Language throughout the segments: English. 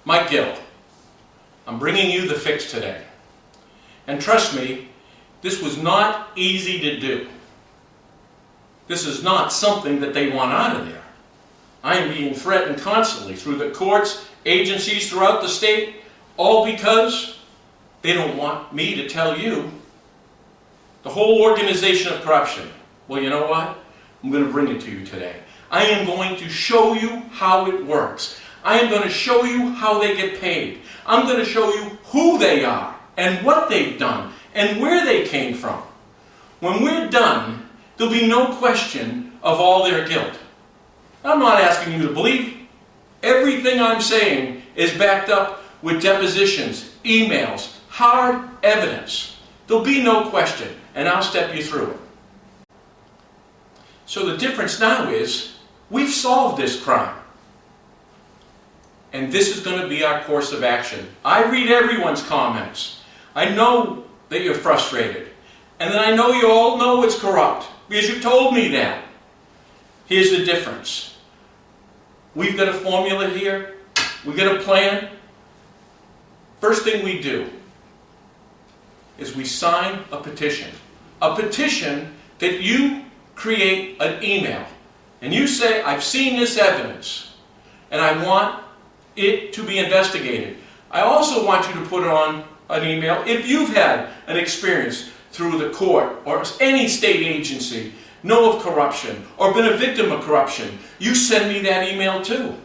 Mike Gill. I'm bringing you the fix today. And trust me, this was not easy to do. This is not something that they want out of there. I am being threatened constantly through the courts, agencies throughout the state, all because they don't want me to tell you the whole organization of corruption. Well, you know what? I'm going to bring it to you today. I am going to show you how it works. I am going to show you how they get paid. I'm going to show you who they are and what they've done and where they came from. When we're done, there'll be no question of all their guilt. I'm not asking you to believe. Everything I'm saying is backed up with depositions, emails, hard evidence. There'll be no question, and I'll step you through it. So the difference now is we've solved this crime. And this is going to be our course of action. I read everyone's comments. I know that you're frustrated. And then I know you all know it's corrupt, because you told me that. Here's the difference. We've got a formula here. We've got a plan. First thing we do is we sign a petition. A petition that you create an email. And you say, I've seen this evidence, and I want it to be investigated. I also want you to put on an email if you've had an experience through the court or any state agency, know of corruption or been a victim of corruption. You send me that email too.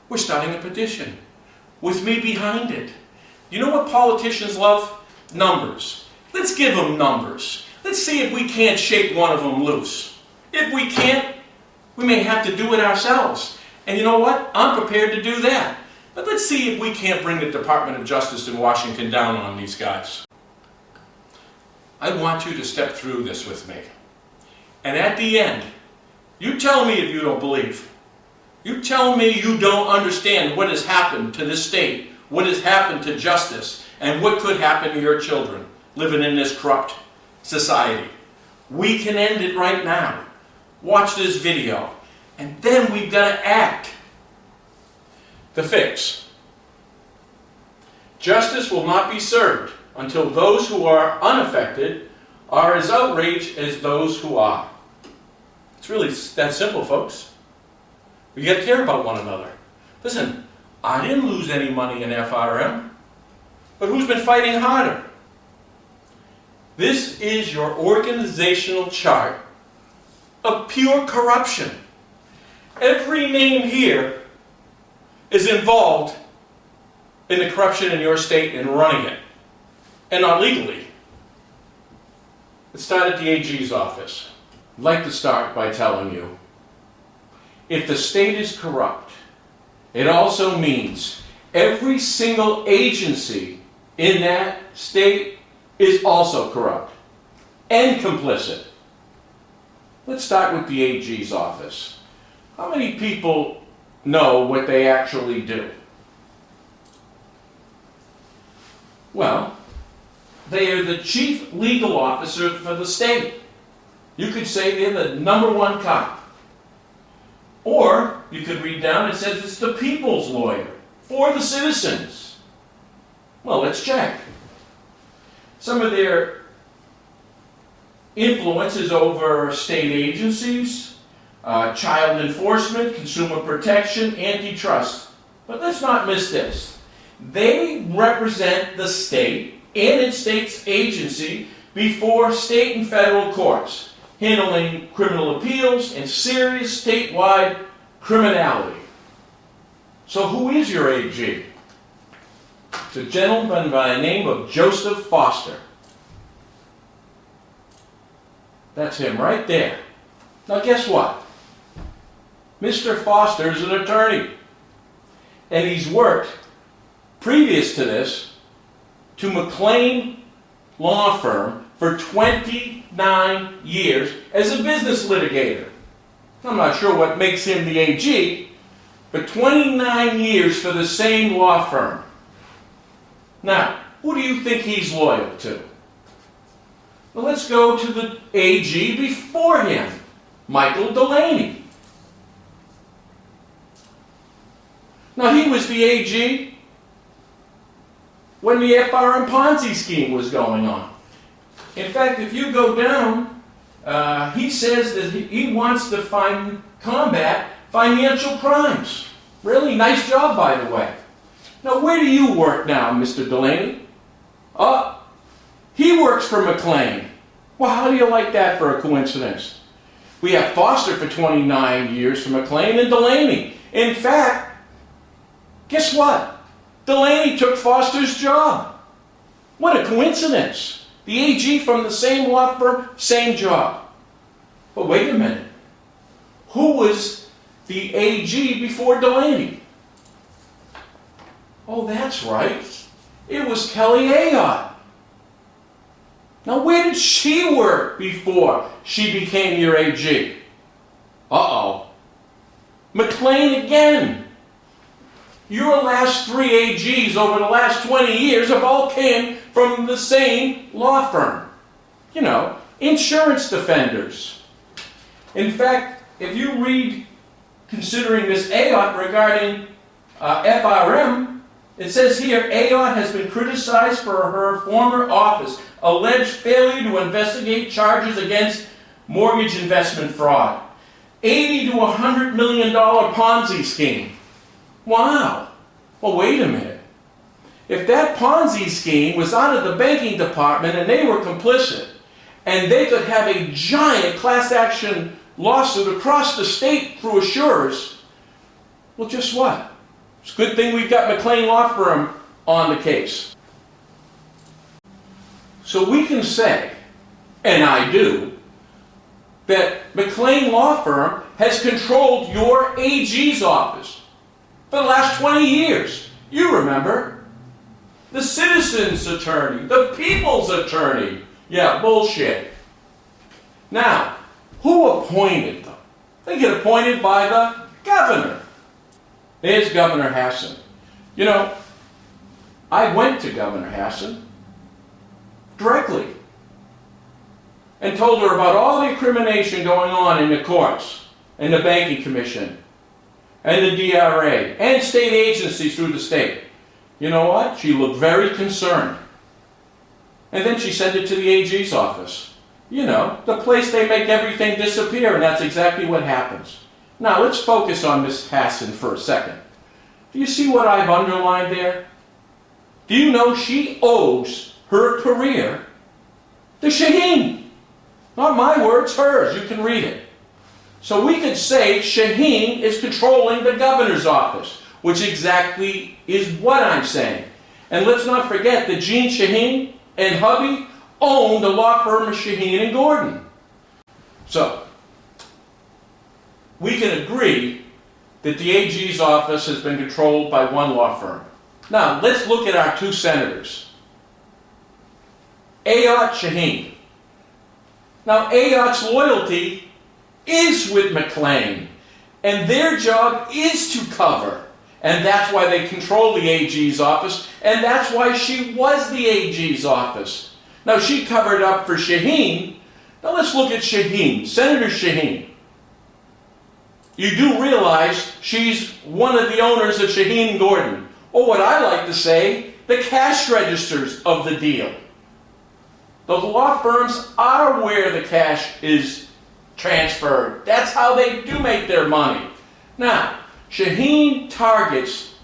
We're starting a petition with me behind it. You know what politicians love? Numbers. Let's give them numbers. Let's see if we can't shake one of them loose. If we can't, we may have to do it ourselves. And you know what? I'm prepared to do that. But let's see if we can't bring the Department of Justice in Washington down on these guys. I want you to step through this with me. And at the end, you tell me if you don't believe. You tell me you don't understand what has happened to this state, what has happened to justice, and what could happen to your children living in this corrupt society. We can end it right now. Watch this video. And then we've got to act. The fix. Justice will not be served until those who are unaffected are as outraged as those who are. It's really that simple, folks. We got to care about one another. Listen, I didn't lose any money in FRM, but who's been fighting harder? This is your organizational chart of pure corruption. Every name here is involved in the corruption in your state and running it, and not legally. Let's start at the AG's office. I'd like to start by telling you, if the state is corrupt, it also means every single agency in that state is also corrupt and complicit. Let's start with the AG's office. How many people know what they actually do? Well, they are the chief legal officer for the state. You could say they're the number one cop. Or you could read down, it says it's the people's lawyer for the citizens. Well, let's check. Some of their influence is over state agencies, child enforcement, consumer protection, antitrust. But let's not miss this. They represent the state and its state's agency before state and federal courts, handling criminal appeals and serious statewide criminality. So who is your AG? It's a gentleman by the name of Joseph Foster. That's him right there. Now guess what? Mr. Foster is an attorney. And he's worked, previous to this, to McLean Law Firm for 29 years as a business litigator. I'm not sure what makes him the AG, but 29 years for the same law firm. Now, who do you think he's loyal to? Well, let's go to the AG before him, Michael Delaney. Now, he was the AG when the FRM Ponzi scheme was going on. In fact, if you go down, he says that he wants to combat financial crimes. Really nice job, by the way. Now, where do you work now, Mr. Delaney? He works for McLean. Well, how do you like that for a coincidence? We have Foster for 29 years for McLean and Delaney. In fact, guess what? Delaney took Foster's job. What a coincidence. The AG from the same law firm, same job. But wait a minute. Who was the AG before Delaney? Oh, that's right. It was Kelly Ayotte. Now, where did she work before she became your AG? Uh-oh. McLean again. Your last 3 AGs over the last 20 years have all came from the same law firm. You know, insurance defenders. In fact, if you read considering Ms. Ayotte regarding FRM, it says here, Ayotte has been criticized for her former office, alleged failure to investigate charges against mortgage investment fraud. $80 to $100 million Ponzi scheme. Wow. Well, wait a minute. If that Ponzi scheme was out of the banking department and they were complicit, and they could have a giant class action lawsuit across the state through insurers, well, just what? It's a good thing we've got McLean Law Firm on the case. So we can say, and I do, that McLean Law Firm has controlled your AG's office for the last 20 years. You remember. The citizen's attorney, the people's attorney. Yeah, bullshit. Now, who appointed them? They get appointed by the governor. There's Governor Hassan. You know, I went to Governor Hassan directly and told her about all the incrimination going on in the courts and the Banking Commission and the DRA and state agencies through the state. You know what? She looked very concerned. And then she sent it to the AG's office. You know, the place they make everything disappear, and that's exactly what happens. Now, let's focus on Ms. Hassan for a second. Do you see what I've underlined there? Do you know she owes her career to Shaheen? Not my words, hers. You can read it. So we could say Shaheen is controlling the governor's office, which exactly is what I'm saying. And let's not forget that Jean Shaheen and hubby owned the law firm of Shaheen and Gordon. So, we can agree that the AG's office has been controlled by one law firm. Now, let's look at our 2 senators. Ayotte, Shaheen. Now, Ayotte's loyalty is with McLean, and their job is to cover. And that's why they control the AG's office, and that's why she was the AG's office. Now, she covered up for Shaheen. Now, let's look at Shaheen, Senator Shaheen. You do realize she's one of the owners of Shaheen Gordon, or what I like to say, the cash registers of the deal. Those law firms are where the cash is transferred. That's how they do make their money. Now, Shaheen targets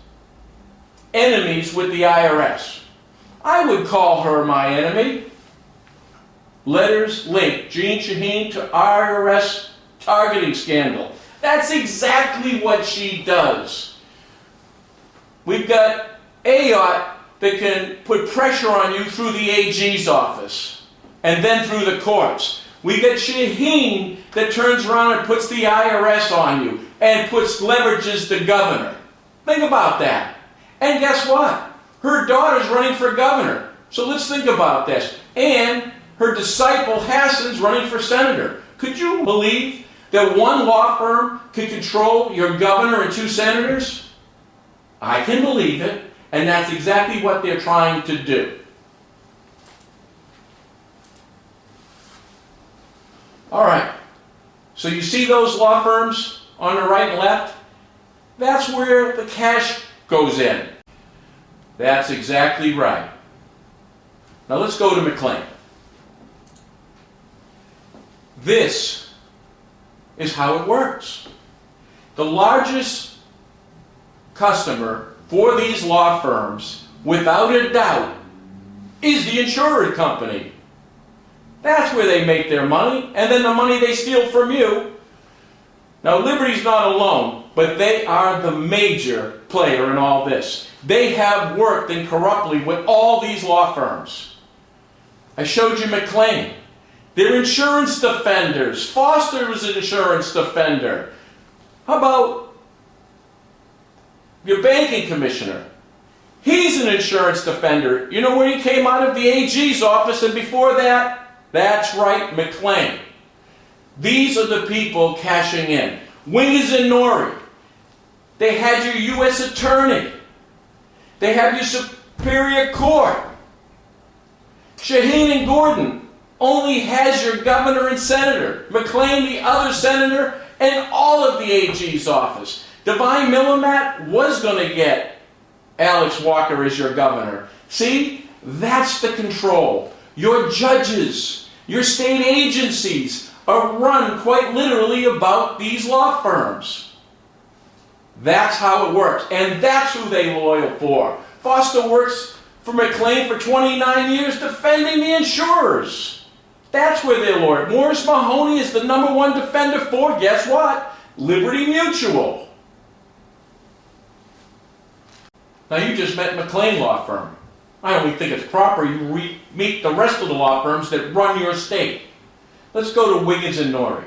enemies with the IRS. I would call her my enemy. Letters link Jean Shaheen to IRS targeting scandal. That's exactly what she does. We've got Ayotte that can put pressure on you through the AG's office and then through the courts. We got Shaheen that turns around and puts the IRS on you and leverages the governor. Think about that. And guess what? Her daughter's running for governor. So let's think about this. And her disciple Hassan's running for senator. Could you believe that one law firm could control your governor and 2 senators? I can believe it. And that's exactly what they're trying to do. All right. So you see those law firms on the right and left? That's where the cash goes in. That's exactly right. Now let's go to McLean. This is how it works. The largest customer for these law firms, without a doubt, is the insurance company. That's where they make their money, and then the money they steal from you. Now, Liberty's not alone, but they are the major player in all this. They have worked incorruptly with all these law firms. I showed you McLean. They're insurance defenders. Foster was an insurance defender. How about your banking commissioner? He's an insurance defender. You know where he came out of? The AG's office, and before that? That's right, McLean. These are the people cashing in. Wiggins and Norrie. They had your U.S. attorney. They have your Superior Court. Shaheen and Gordon only has your governor and senator. McLean, the other senator, and all of the AG's office. Divine Millimat was going to get Alex Walker as your governor. See? That's the control. Your judges, your state agencies are run quite literally about these law firms. That's how it works. And that's who they loyal for. Foster works for McLean for 29 years defending the insurers. That's where they're loyal. Morris Mahoney is the #1 defender for, guess what? Liberty Mutual. Now you just met McLean Law Firm. I only think it's proper you meet the rest of the law firms that run your state. Let's go to Wiggins and Norrie.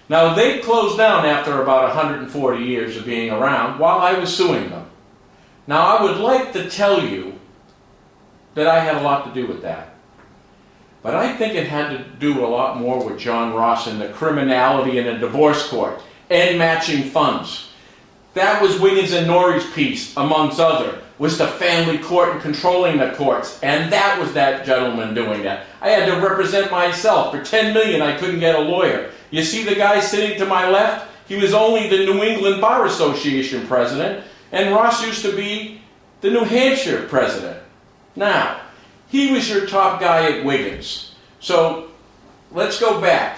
Now they closed down after about 140 years of being around while I was suing them. Now I would like to tell you that I had a lot to do with that. But I think it had to do a lot more with John Ross and the criminality in the divorce court and matching funds. That was Wiggins and Norrie's piece, amongst other, was the family court and controlling the courts. And that was that gentleman doing that. I had to represent myself. For $10 million, I couldn't get a lawyer. You see the guy sitting to my left? He was only the New England Bar Association president, and Ross used to be the New Hampshire president. Now, he was your top guy at Wiggins. So, let's go back.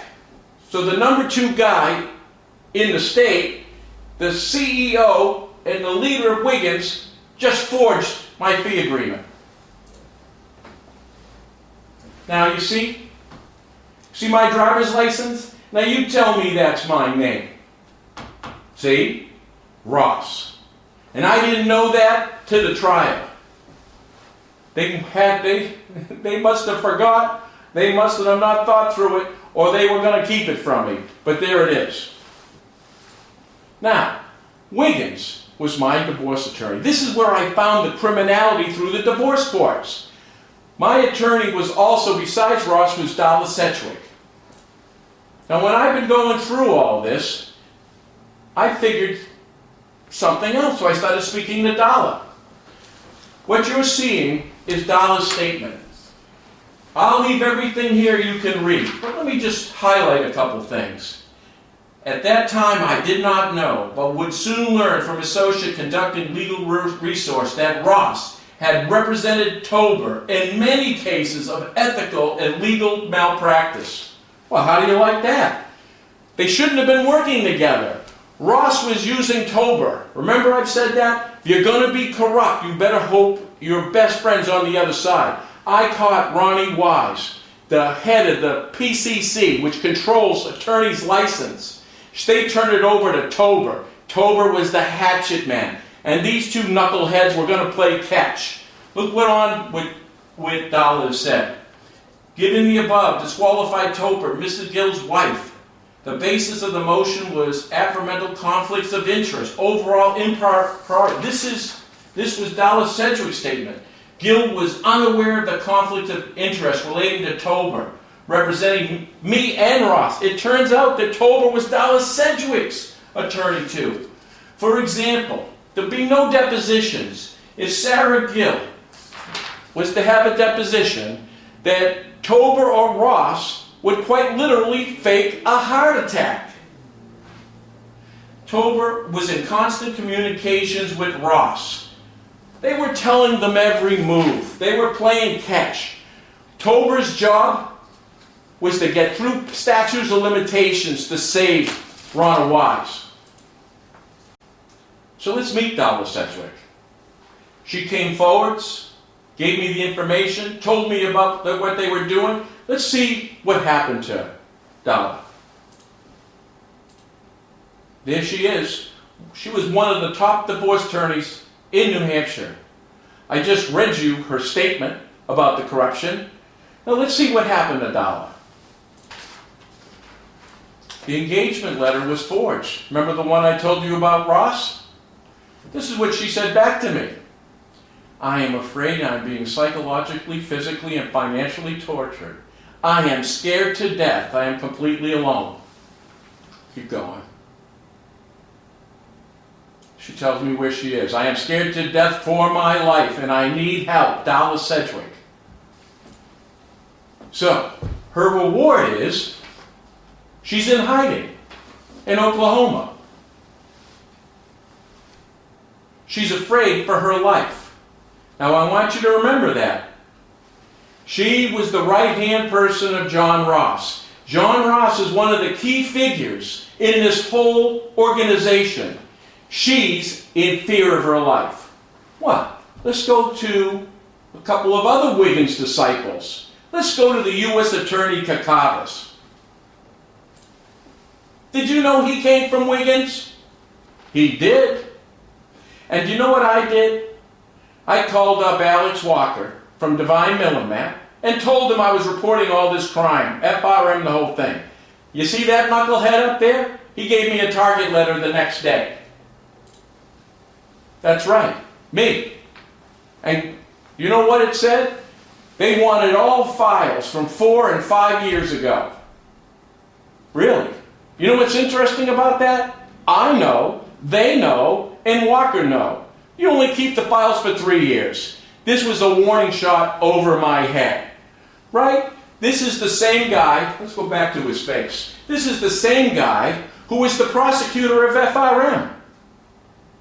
So the #2 guy in the state, the CEO and the leader of Wiggins, just forged my fee agreement. Now you see? See my driver's license? Now you tell me that's my name. See? Ross. And I didn't know that to the trial. They must have forgot, they must have not thought through it, or they were going to keep it from me. But there it is. Now, Wiggins was my divorce attorney. This is where I found the criminality through the divorce courts. My attorney was also, besides Ross, was Dalla Sedgwick. Now when I've been going through all this, I figured something else, so I started speaking to Dalla. What you're seeing is Dalla's statement. I'll leave everything here you can read, but let me just highlight a couple things. At that time, I did not know, but would soon learn from associate conducting legal resource that Ross had represented Tober in many cases of ethical and legal malpractice. Well, how do you like that? They shouldn't have been working together. Ross was using Tober. Remember I've said that? If you're going to be corrupt, you better hope your best friend's on the other side. I caught Ronnie Wise, the head of the PCC, which controls attorney's license. They turned it over to Tober. Tober was the hatchet man. And these two knuckleheads were going to play catch. Look what Dalla said. Given the above, disqualified Tober, Mr. Gill's wife. The basis of the motion was aforementioned conflicts of interest, overall impropriety. This was Dalla Sedgwick's statement. Gill was unaware of the conflict of interest relating to Tober, representing me and Ross. It turns out that Tober was Dalla Sedgwick's attorney too. For example, there'd be no depositions. If Sarah Gill was to have a deposition, that Tober or Ross would quite literally fake a heart attack. Tober was in constant communications with Ross. They were telling them every move. They were playing catch. Tober's job was to get through statutes of limitations to save Ronald Wise. So let's meet Dalla Sedgwick. She came forwards, gave me the information, told me about what they were doing. Let's see what happened to Dalla. There she is. She was one of the top divorce attorneys in New Hampshire. I just read you her statement about the corruption. Now let's see what happened to Dalla. The engagement letter was forged. Remember the one I told you about Ross? This is what she said back to me. I am afraid I'm being psychologically, physically, and financially tortured. I am scared to death. I am completely alone. Keep going. She tells me where she is. I am scared to death for my life, and I need help. Dalla Sedgwick. So, her reward is, she's in hiding in Oklahoma. She's afraid for her life. Now, I want you to remember that. She was the right-hand person of John Ross. John Ross is one of the key figures in this whole organization. She's in fear of her life. What? Let's go to a couple of other Wiggins disciples. Let's go to the U.S. Attorney Kakavas. Did you know he came from Wiggins? He did. And you know what I did? I called up Alex Walker from Divine Millimat and told him I was reporting all this crime, FRM, the whole thing. You see that knucklehead up there? He gave me a target letter the next day. That's right, me. And you know what it said? They wanted all files from 4 and 5 years ago. Really? You know what's interesting about that? I know, they know, and Walker know. You only keep the files for 3 years. This was a warning shot over my head. Right? This is the same guy, let's go back to his face. This is the same guy who was the prosecutor of FRM.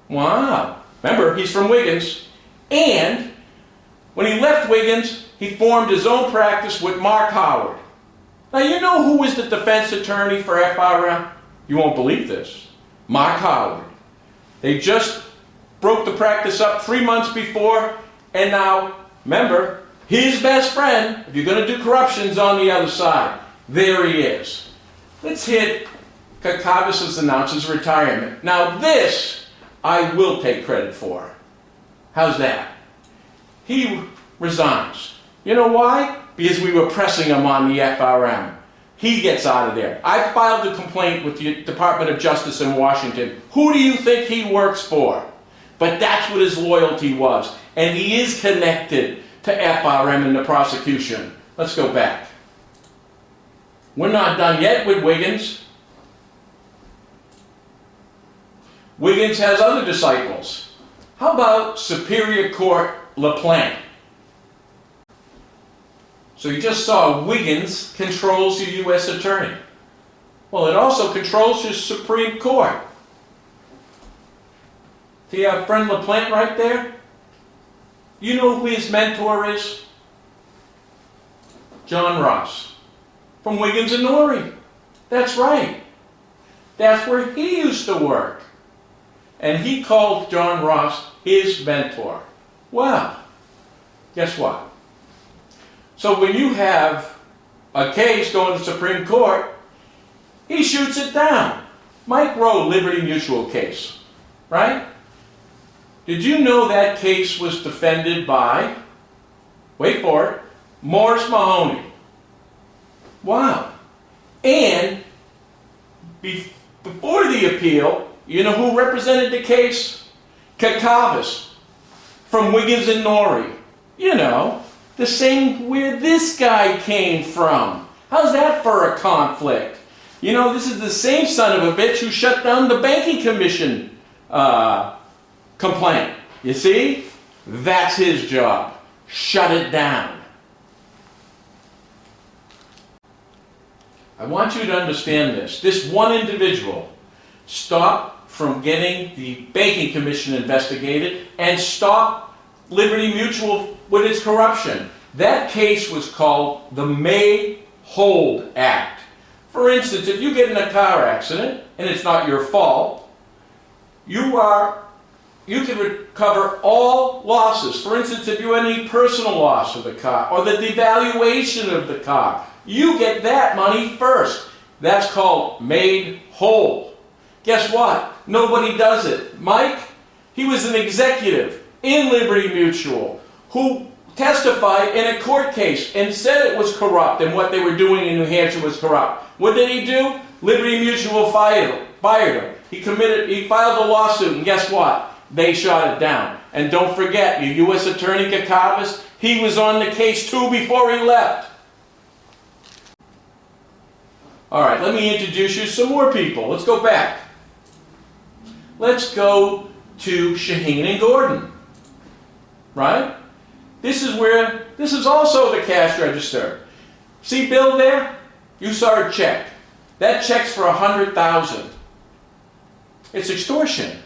Wow. Remember, he's from Wiggins. And when he left Wiggins, he formed his own practice with Mark Howard. Now, you know who was the defense attorney for FRM? You won't believe this. Mark Howard. They just broke the practice up 3 months before, and now, remember, his best friend, if you're going to do corruption's on the other side. There he is. Let's hit Kakavas announces retirement. Now this, I will take credit for. How's that? He resigns. You know why? Because we were pressing him on the FRM. He gets out of there. I filed a complaint with the Department of Justice in Washington. Who do you think he works for? But that's what his loyalty was. And he is connected to FRM in the prosecution. Let's go back. We're not done yet with Wiggins. Wiggins has other disciples. How about Superior Court LaPlante? So you just saw Wiggins controls the U.S. Attorney. Well, it also controls his Supreme Court. See our friend LaPlante right there? You know who his mentor is? John Ross. From Wiggins and Norrie. That's right. That's where he used to work. And he called John Ross his mentor. Well, guess what? So when you have a case going to the Supreme Court, he shoots it down. Mike Rowe, Liberty Mutual case, right? Did you know that case was defended by, wait for it, Morris Mahoney? Wow. And before the appeal, you know who represented the case? Kakavas from Wiggins and Norrie. You know, the same where this guy came from. How's that for a conflict? You know, this is the same son of a bitch who shut down the banking commission complaint. You see? That's his job. Shut it down. I want you to understand this. This one individual stopped from getting the Banking Commission investigated and stop Liberty Mutual with its corruption. That case was called the May-Hold Act. For instance, if you get in a car accident and it's not your fault, you can recover all losses. For instance, if you had any personal loss of the car or the devaluation of the car, you get that money first. That's called made whole. Guess what? Nobody does it. Mike, he was an executive in Liberty Mutual who testified in a court case and said it was corrupt and what they were doing in New Hampshire was corrupt. What did he do? Liberty Mutual fired him. He filed a lawsuit, and guess what? They shot it down. And don't forget, your U.S. Attorney Kakavas, he was on the case too before he left. All right, let me introduce you to some more people. Let's go back. Let's go to Shaheen and Gordon. Right? This is also the cash register. See Bill there? You saw a check. That check's for $100,000. It's extortion.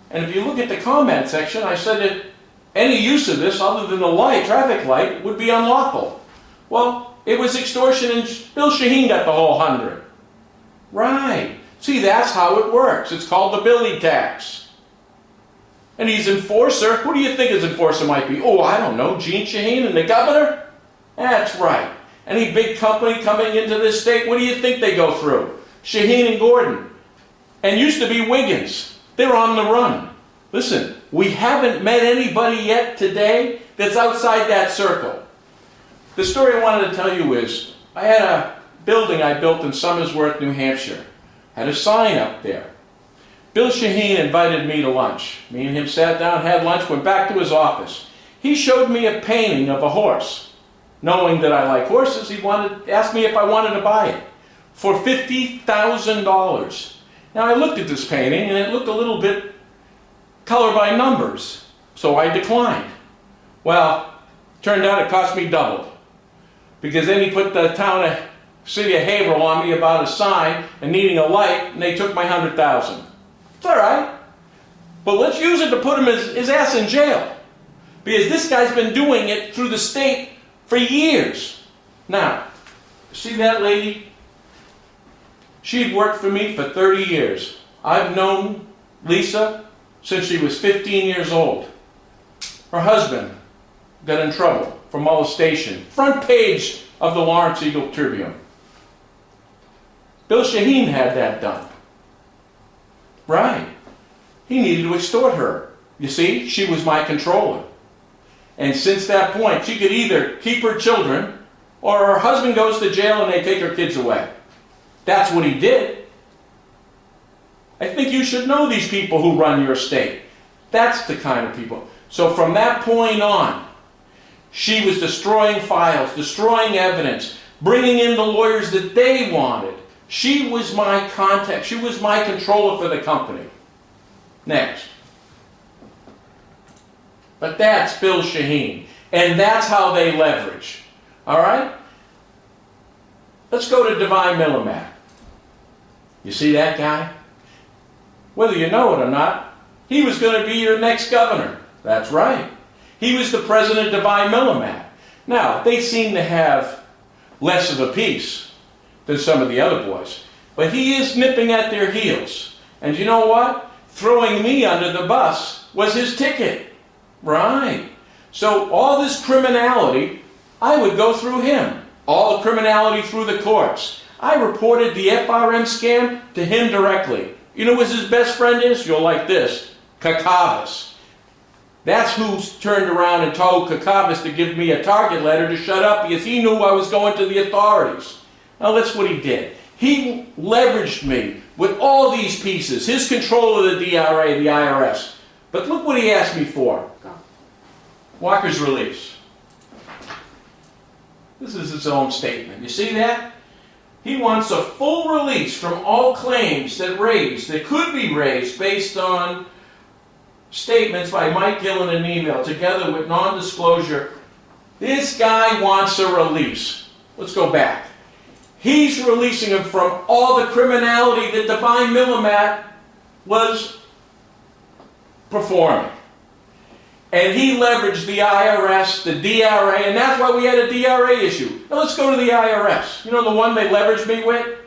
And if you look at the comment section, I said that any use of this other than the traffic light, would be unlawful. Well, it was extortion and Bill Shaheen got the whole 100. Right. See, that's how it works. It's called the Billy tax. And he's enforcer. Who do you think his enforcer might be? Oh, I don't know, Gene Shaheen and the governor? That's right. Any big company coming into this state, what do you think they go through? Shaheen and Gordon. And used to be Wiggins. They're on the run. Listen, we haven't met anybody yet today that's outside that circle. The story I wanted to tell you is, I had a building I built in Somersworth, New Hampshire. Had a sign up there. Bill Shaheen invited me to lunch. Me and him sat down, had lunch, went back to his office. He showed me a painting of a horse. Knowing that I like horses, he asked me if I wanted to buy it for $50,000. Now I looked at this painting and it looked a little bit color by numbers, so I declined. Well, turned out it cost me double, because then he put the city of Haverhill on me about a sign and needing a light, and they took my $100,000. It's all right, but let's use it to put his ass in jail, because this guy's been doing it through the state for years. Now, see that lady? She'd worked for me for 30 years. I've known Lisa since she was 15 years old. Her husband got in trouble for molestation. Front page of the Lawrence Eagle Tribune. Bill Shaheen had that done. Right. He needed to extort her. You see, she was my controller. And since that point, she could either keep her children or her husband goes to jail and they take her kids away. That's what he did. I think you should know these people who run your state. That's the kind of people. So from that point on, she was destroying files, destroying evidence, bringing in the lawyers that they wanted. She was my contact. She was my controller for the company. Next. But that's Bill Shaheen. And that's how they leverage. All right? Let's go to Divine Millimat. You see that guy? Whether you know it or not, he was going to be your next governor. That's right. He was the president of Divine Millimat. Now, they seem to have less of a piece than some of the other boys. But he is nipping at their heels. And you know what? Throwing me under the bus was his ticket. Right. So all this criminality, I would go through him. All the criminality through the courts. I reported the FRM scam to him directly. You know who his best friend is? You'll like this. Kakavas. That's who turned around and told Kakavas to give me a target letter to shut up because he knew I was going to the authorities. Now that's what he did. He leveraged me with all these pieces. His control of the DRA, the IRS. But look what he asked me for. Walker's release. This is his own statement. You see that? He wants a full release from all claims that could be raised based on statements by Mike Gill in an email together with non-disclosure. This guy wants a release. Let's go back. He's releasing him from all the criminality that Divine Millimat was performing. And he leveraged the IRS, the DRA, and that's why we had a DRA issue. Now let's go to the IRS. You know the one they leveraged me with?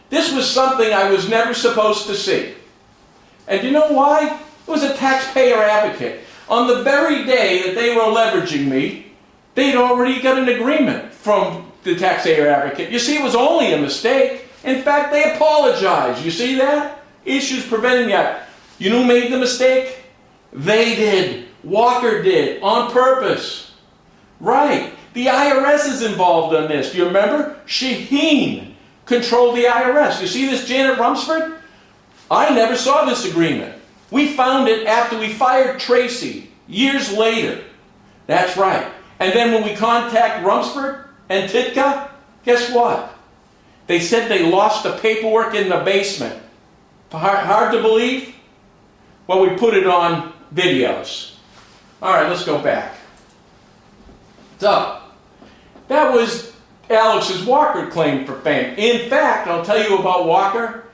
This was something I was never supposed to see. And you know why? It was a taxpayer advocate. On the very day that they were leveraging me, they'd already got an agreement from the taxpayer advocate. You see, it was only a mistake. In fact, they apologized. You see that? Issues preventing that. You know who made the mistake? They did. Walker did, on purpose. Right. The IRS is involved in this. Do you remember? Shaheen controlled the IRS. You see this Janet Rumsford? I never saw this agreement. We found it after we fired Tracy, years later. That's right. And then when we contact Rumsford and Titka, guess what? They said they lost the paperwork in the basement. Hard to believe? Well, we put it on videos. All right, let's go back. So, that was Alex's Walker claim for fame. In fact, I'll tell you about Walker.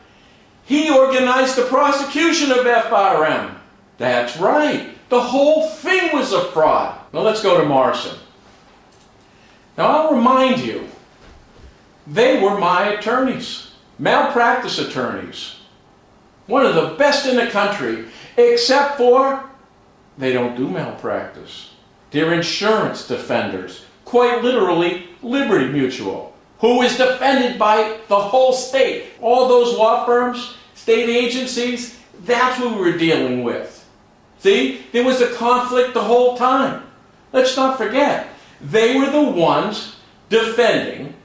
He organized the prosecution of FRM. That's right. The whole thing was a fraud. Now let's go to Morrison. Now I'll remind you, they were my attorneys, malpractice attorneys. One of the best in the country, except for they don't do malpractice. They're insurance defenders. Quite literally, Liberty Mutual, who is defended by the whole state. All those law firms, state agencies, that's who we were dealing with. See, there was a conflict the whole time. Let's not forget, they were the ones defending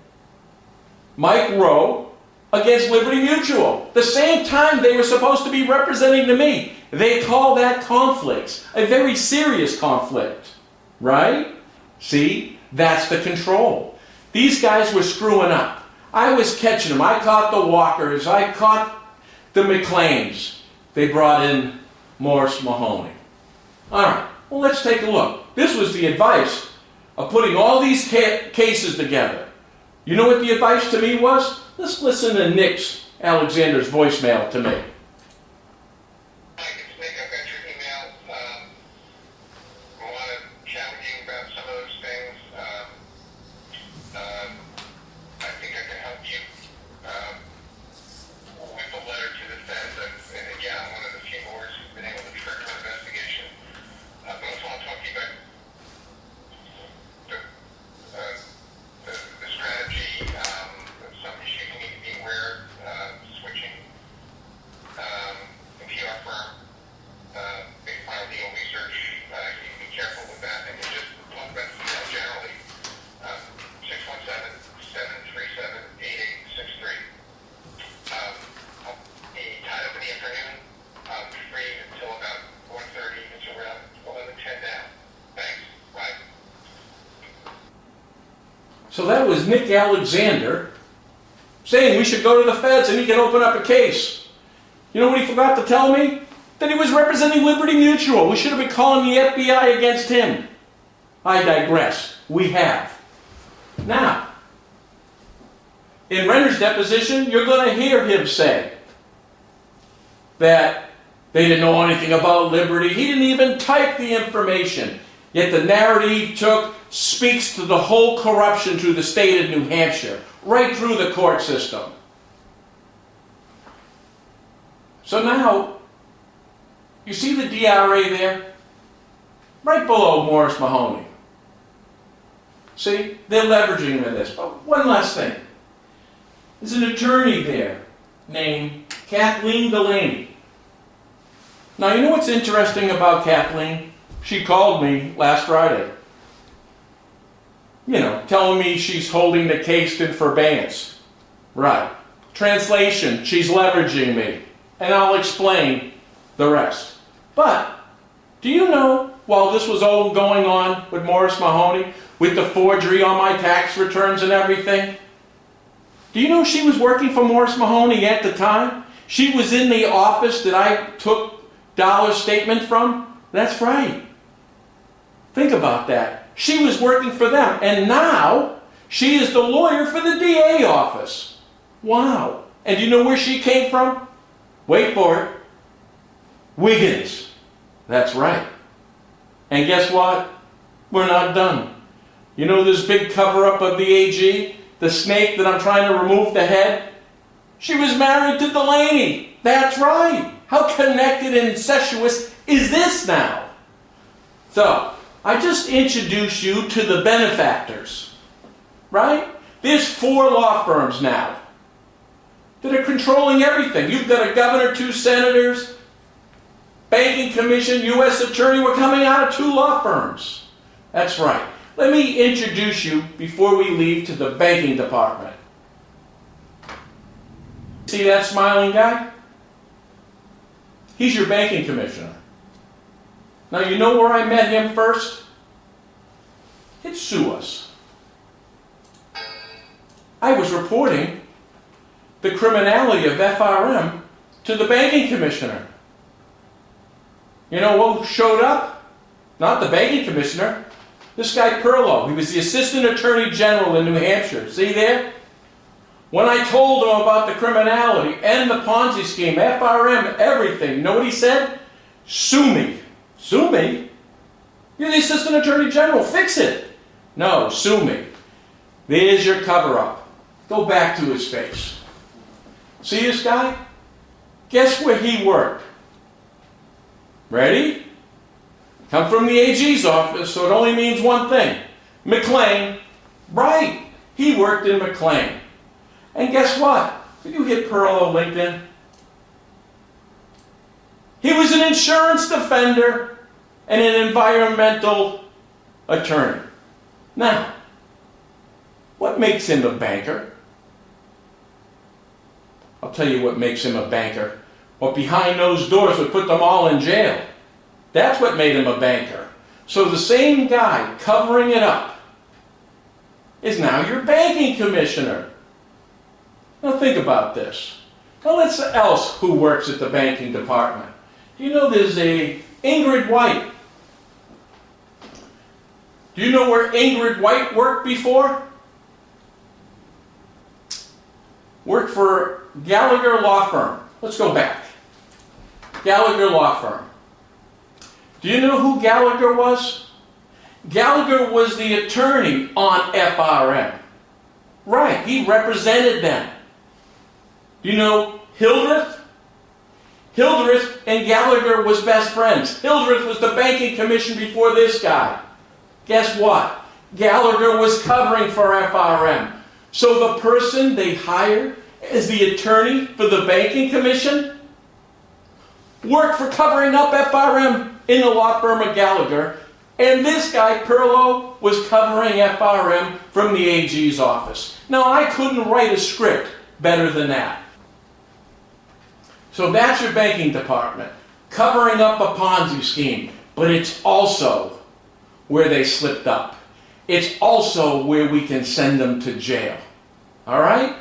Mike Rowe against Liberty Mutual. The same time they were supposed to be representing to me. They call that conflicts, a very serious conflict, right? See, that's the control. These guys were screwing up. I was catching them. I caught the Walkers. I caught the McLeans. They brought in Morris Mahoney. All right, well, let's take a look. This was the advice of putting all these cases together. You know what the advice to me was? Let's listen to Nick's Alexander's voicemail to me. So that was Nick Alexander saying we should go to the feds and he can open up a case. You know what he forgot to tell me? That he was representing Liberty Mutual. We should have been calling the FBI against him. I digress. We have. Now, in Renner's deposition, you're going to hear him say that they didn't know anything about Liberty. He didn't even type the information. Yet the narrative he took speaks to the whole corruption through the state of New Hampshire, right through the court system. So now, you see the DRA there? Right below Morris Mahoney. See? They're leveraging this. But one last thing. There's an attorney there named Kathleen Delaney. Now, you know what's interesting about Kathleen? She called me last Friday. You know, telling me she's holding the case in forbearance. Right. Translation, she's leveraging me. And I'll explain the rest. But, do you know, while this was all going on with Morris Mahoney, with the forgery on my tax returns and everything, do you know she was working for Morris Mahoney at the time? She was in the office that I took dollar statement from? That's right. Think about that. She was working for them, and now she is the lawyer for the DA office. Wow. And do you know where she came from? Wait for it. Wiggins. That's right. And guess what? We're not done. You know this big cover-up of the AG? The snake that I'm trying to remove the head? She was married to Delaney. That's right. How connected and incestuous is this now? So, I just introduced you to the benefactors. Right? There's 4 law firms now that are controlling everything. You've got a governor, 2 senators, banking commission, U.S. attorney. We're coming out of 2 law firms. That's right. Let me introduce you, before we leave, to the banking department. See that smiling guy? He's your banking commissioner. Now, you know where I met him first? At SUAS. I was reporting the criminality of FRM to the banking commissioner. You know who showed up? Not the banking commissioner. This guy Perlow. He was the assistant attorney general in New Hampshire. See there? When I told him about the criminality and the Ponzi scheme, FRM, everything, you know what he said? Sue me. Sue me? You're the assistant attorney general. Fix it. No, sue me. There's your cover-up. Go back to his face. See this guy? Guess where he worked? Ready? Come from the AG's office, so it only means one thing. McLean. Right. He worked in McLean. And guess what? Did you hit Perlow LinkedIn? He was an insurance defender and an environmental attorney. Now, what makes him a banker? I'll tell you what makes him a banker. What behind those doors would put them all in jail. That's what made him a banker. So the same guy covering it up is now your banking commissioner. Now think about this. Now let's else who works at the banking department. Do you know there's a Ingrid White? Do you know where Ingrid White worked before? Worked for Gallagher Law Firm. Let's go back. Gallagher Law Firm. Do you know who Gallagher was? Gallagher was the attorney on FRM. Right, he represented them. Do you know Hildreth? Hildreth and Gallagher was best friends. Hildreth was the banking commission before this guy. Guess what? Gallagher was covering for FRM. So the person they hired as the attorney for the banking commission worked for covering up FRM in the law firm of Gallagher. And this guy, Perlow, was covering FRM from the AG's office. Now, I couldn't write a script better than that. So that's your banking department, covering up a Ponzi scheme. But it's also where they slipped up. It's also where we can send them to jail. All right?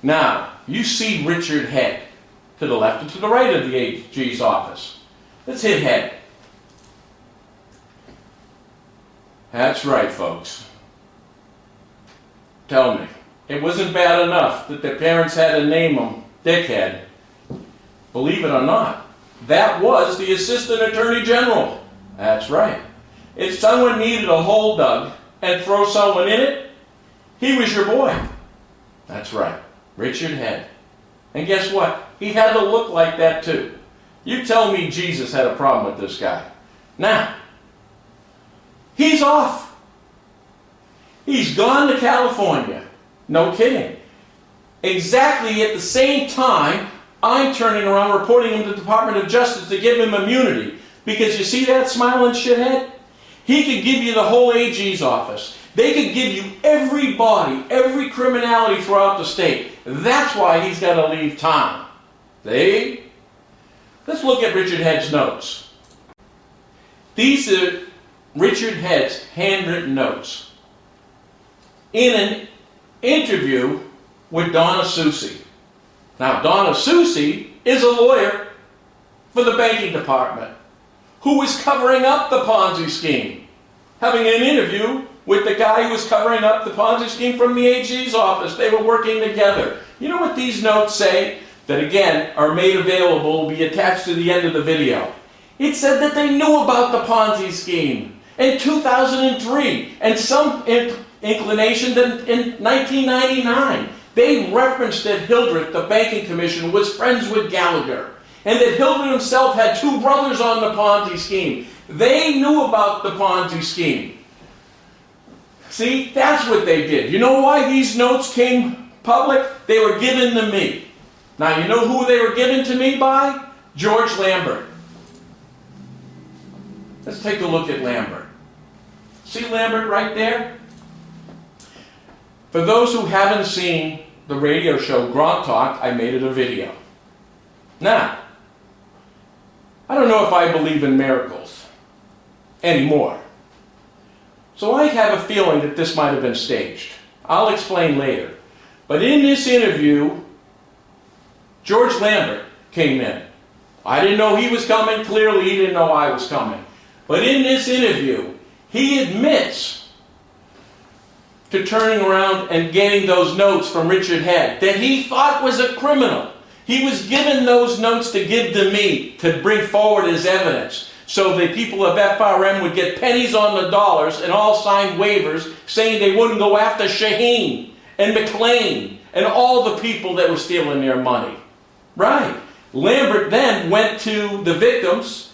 Now, you see Richard Head to the left and to the right of the AG's office. Let's hit Head. That's right, folks. Tell me, it wasn't bad enough that their parents had to name him Dickhead. Believe it or not, that was the Assistant Attorney General. That's right. If someone needed a hole dug and throw someone in it, he was your boy. That's right, Richard Head. And guess what? He had to look like that too. You tell me Jesus had a problem with this guy. Now, he's off. He's gone to California. No kidding. Exactly at the same time, I'm turning around reporting him to the Department of Justice to give him immunity. Because you see that smiling shithead? He could give you the whole AG's office. They could give you everybody, every criminality throughout the state. That's why he's got to leave town. See? Let's look at Richard Head's notes. These are Richard Head's handwritten notes in an interview with Donna Soucy. Now, Donna Soucy is a lawyer for the banking department who was covering up the Ponzi scheme, having an interview with the guy who was covering up the Ponzi scheme from the AG's office. They were working together. You know what these notes say? That again are made available, will be attached to the end of the video. It said that they knew about the Ponzi scheme in 2003 and some inclination that in 1999. They referenced that Hildreth, the banking commission, was friends with Gallagher, and that Hildreth himself had two brothers on the Ponzi scheme. They knew about the Ponzi scheme. See, that's what they did. You know why these notes came public? They were given to me. Now, you know who they were given to me by? George Lambert. Let's take a look at Lambert. See Lambert right there? For those who haven't seen the radio show Gronk Talk, I made it a video. Now, I don't know if I believe in miracles anymore. So I have a feeling that this might have been staged. I'll explain later. But in this interview, George Lambert came in. I didn't know he was coming. Clearly, he didn't know I was coming. But in this interview, he admits to turning around and getting those notes from Richard Head that he thought was a criminal. He was given those notes to give to me to bring forward as evidence so the people of FRM would get pennies on the dollars and all sign waivers saying they wouldn't go after Shaheen and McLean and all the people that were stealing their money. Right. Lambert then went to the victims,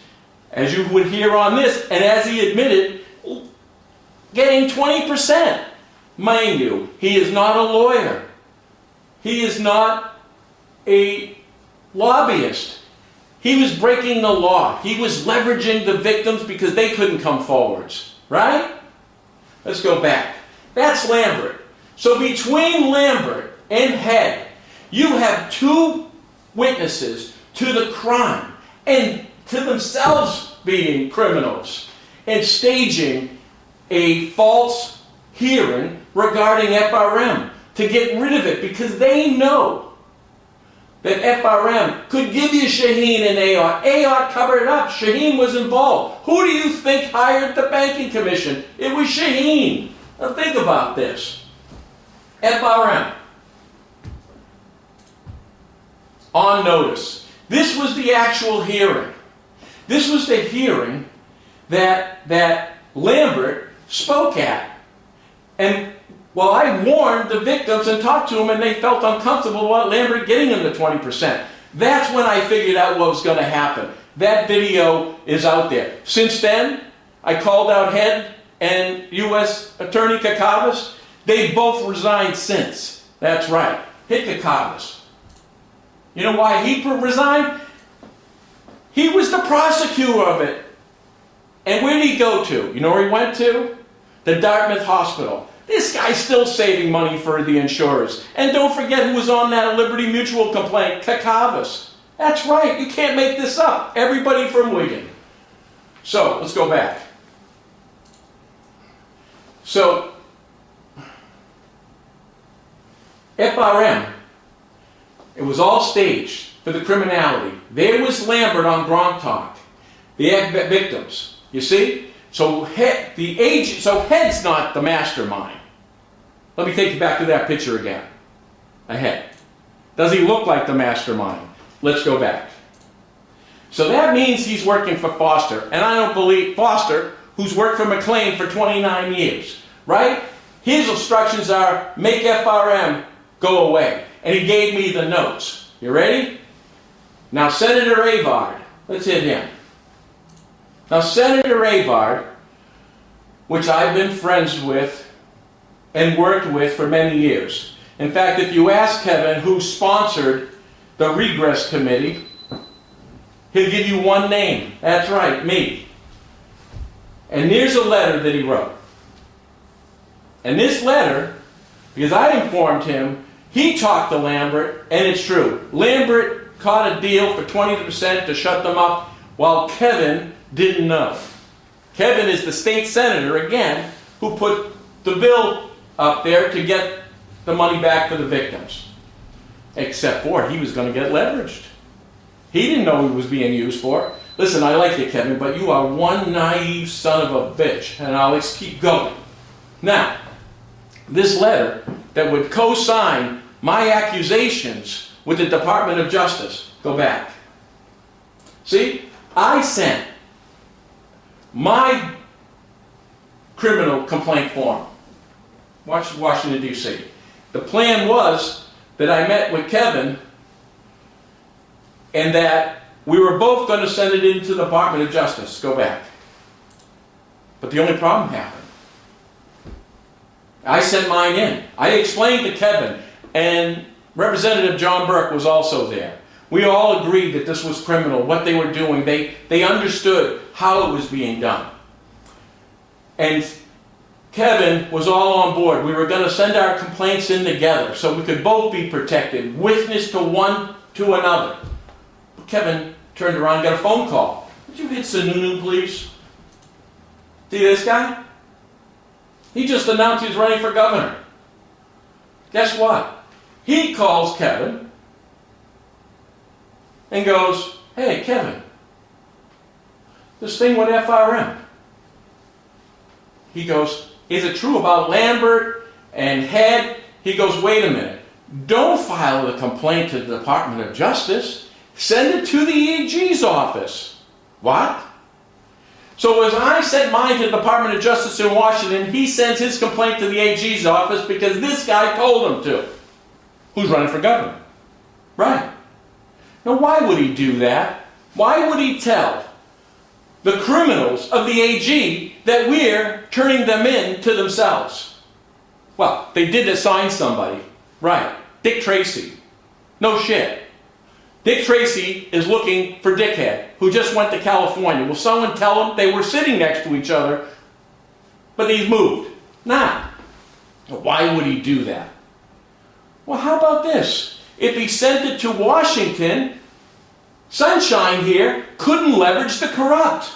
as you would hear on this, and as he admitted, getting 20%. Mind you, he is not a lawyer. He is not a lobbyist. He was breaking the law. He was leveraging the victims because they couldn't come forwards. Right? Let's go back. That's Lambert. So between Lambert and Head, you have two witnesses to the crime and to themselves being criminals and staging a false hearing regarding FRM to get rid of it because they know that FRM could give you Shaheen and Ayotte. Ayotte covered it up. Shaheen was involved. Who do you think hired the banking commission? It was Shaheen. Now think about this. FRM. On notice. This was the actual hearing. This was the hearing that Lambert spoke at. And well, I warned the victims and talked to them, and they felt uncomfortable about Lambert getting them the 20%. That's when I figured out what was going to happen. That video is out there. Since then, I called out Head and U.S. Attorney Kakavas. They both resigned since. That's right. Hit Kakavas. You know why he resigned? He was the prosecutor of it. And where did he go to? You know where he went to? The Dartmouth Hospital. This guy's still saving money for the insurers. And don't forget who was on that Liberty Mutual complaint, Kakavas. That's right, you can't make this up. Everybody from Wigan. So, let's go back. So, FRM, it was all staged for the criminality. There was Lambert on Gronk Talk. The victims, you see? So Head's not the mastermind. Let me take you back to that picture again. Ahead. Does he look like the mastermind? Let's go back. So that means he's working for Foster. And I don't believe Foster, who's worked for McLean for 29 years. Right? His instructions are, make FRM go away. And he gave me the notes. You ready? Now Senator Avard. Let's hit him. Now, Senator Avard, which I've been friends with and worked with for many years. In fact, if you ask Kevin who sponsored the Regress Committee, he'll give you one name. That's right, me. And here's a letter that he wrote. And this letter, because I informed him, he talked to Lambert, and it's true. Lambert caught a deal for 20% to shut them up, while Kevin didn't know. Kevin is the state senator, again, who put the bill up there to get the money back for the victims. Except for he was going to get leveraged. He didn't know he was being used for. Listen, I like you, Kevin, but you are one naive son of a bitch. And I'll keep going. Now, this letter that would co-sign my accusations with the Department of Justice. Go back. See? I sent my criminal complaint form. Washington, D.C. The plan was that I met with Kevin and that we were both going to send it into the Department of Justice. Go back. But the only problem happened. I sent mine in. I explained to Kevin, and Representative John Burke was also there. We all agreed that this was criminal, what they were doing. They understood how it was being done. And Kevin was all on board. We were going to send our complaints in together so we could both be protected, witness to one to another. But Kevin turned around and got a phone call. Would you hit Sununu, please? See this guy? He just announced he's running for governor. Guess what? He calls Kevin and goes, hey, Kevin, this thing with FRM. He goes, is it true about Lambert and Head? He goes, wait a minute. Don't file a complaint to the Department of Justice. Send it to the AG's office. What? So as I sent mine to the Department of Justice in Washington, he sends his complaint to the AG's office because this guy told him to. Who's running for governor? Right. Now why would he do that? Why would he tell the criminals of the AG that we're turning them in to themselves? Well, they did assign somebody. Right. Dick Tracy. No shit. Dick Tracy is looking for Dickhead, who just went to California. Will someone tell him they were sitting next to each other, but he's moved? Nah. Why would he do that? Well, how about this? If he sent it to Washington, Sunshine here couldn't leverage the corrupt.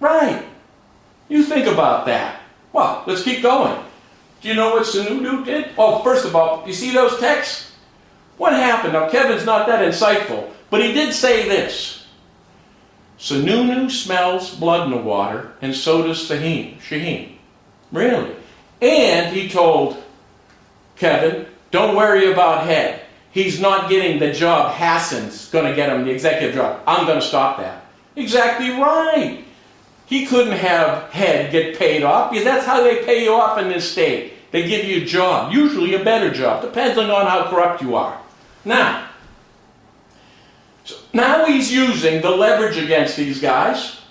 Right. You think about that. Well, let's keep going. Do you know what Sununu did? Oh, first of all, you see those texts? What happened? Now, Kevin's not that insightful, but he did say this. Sununu smells blood in the water, and so does Shaheen. Really? And he told Kevin, don't worry about Head. He's not getting the job. Hassan's going to get him the executive job. I'm going to stop that. Exactly right. He couldn't have Head get paid off because that's how they pay you off in this state. They give you a job, usually a better job, depending on how corrupt you are. Now he's using the leverage against these guys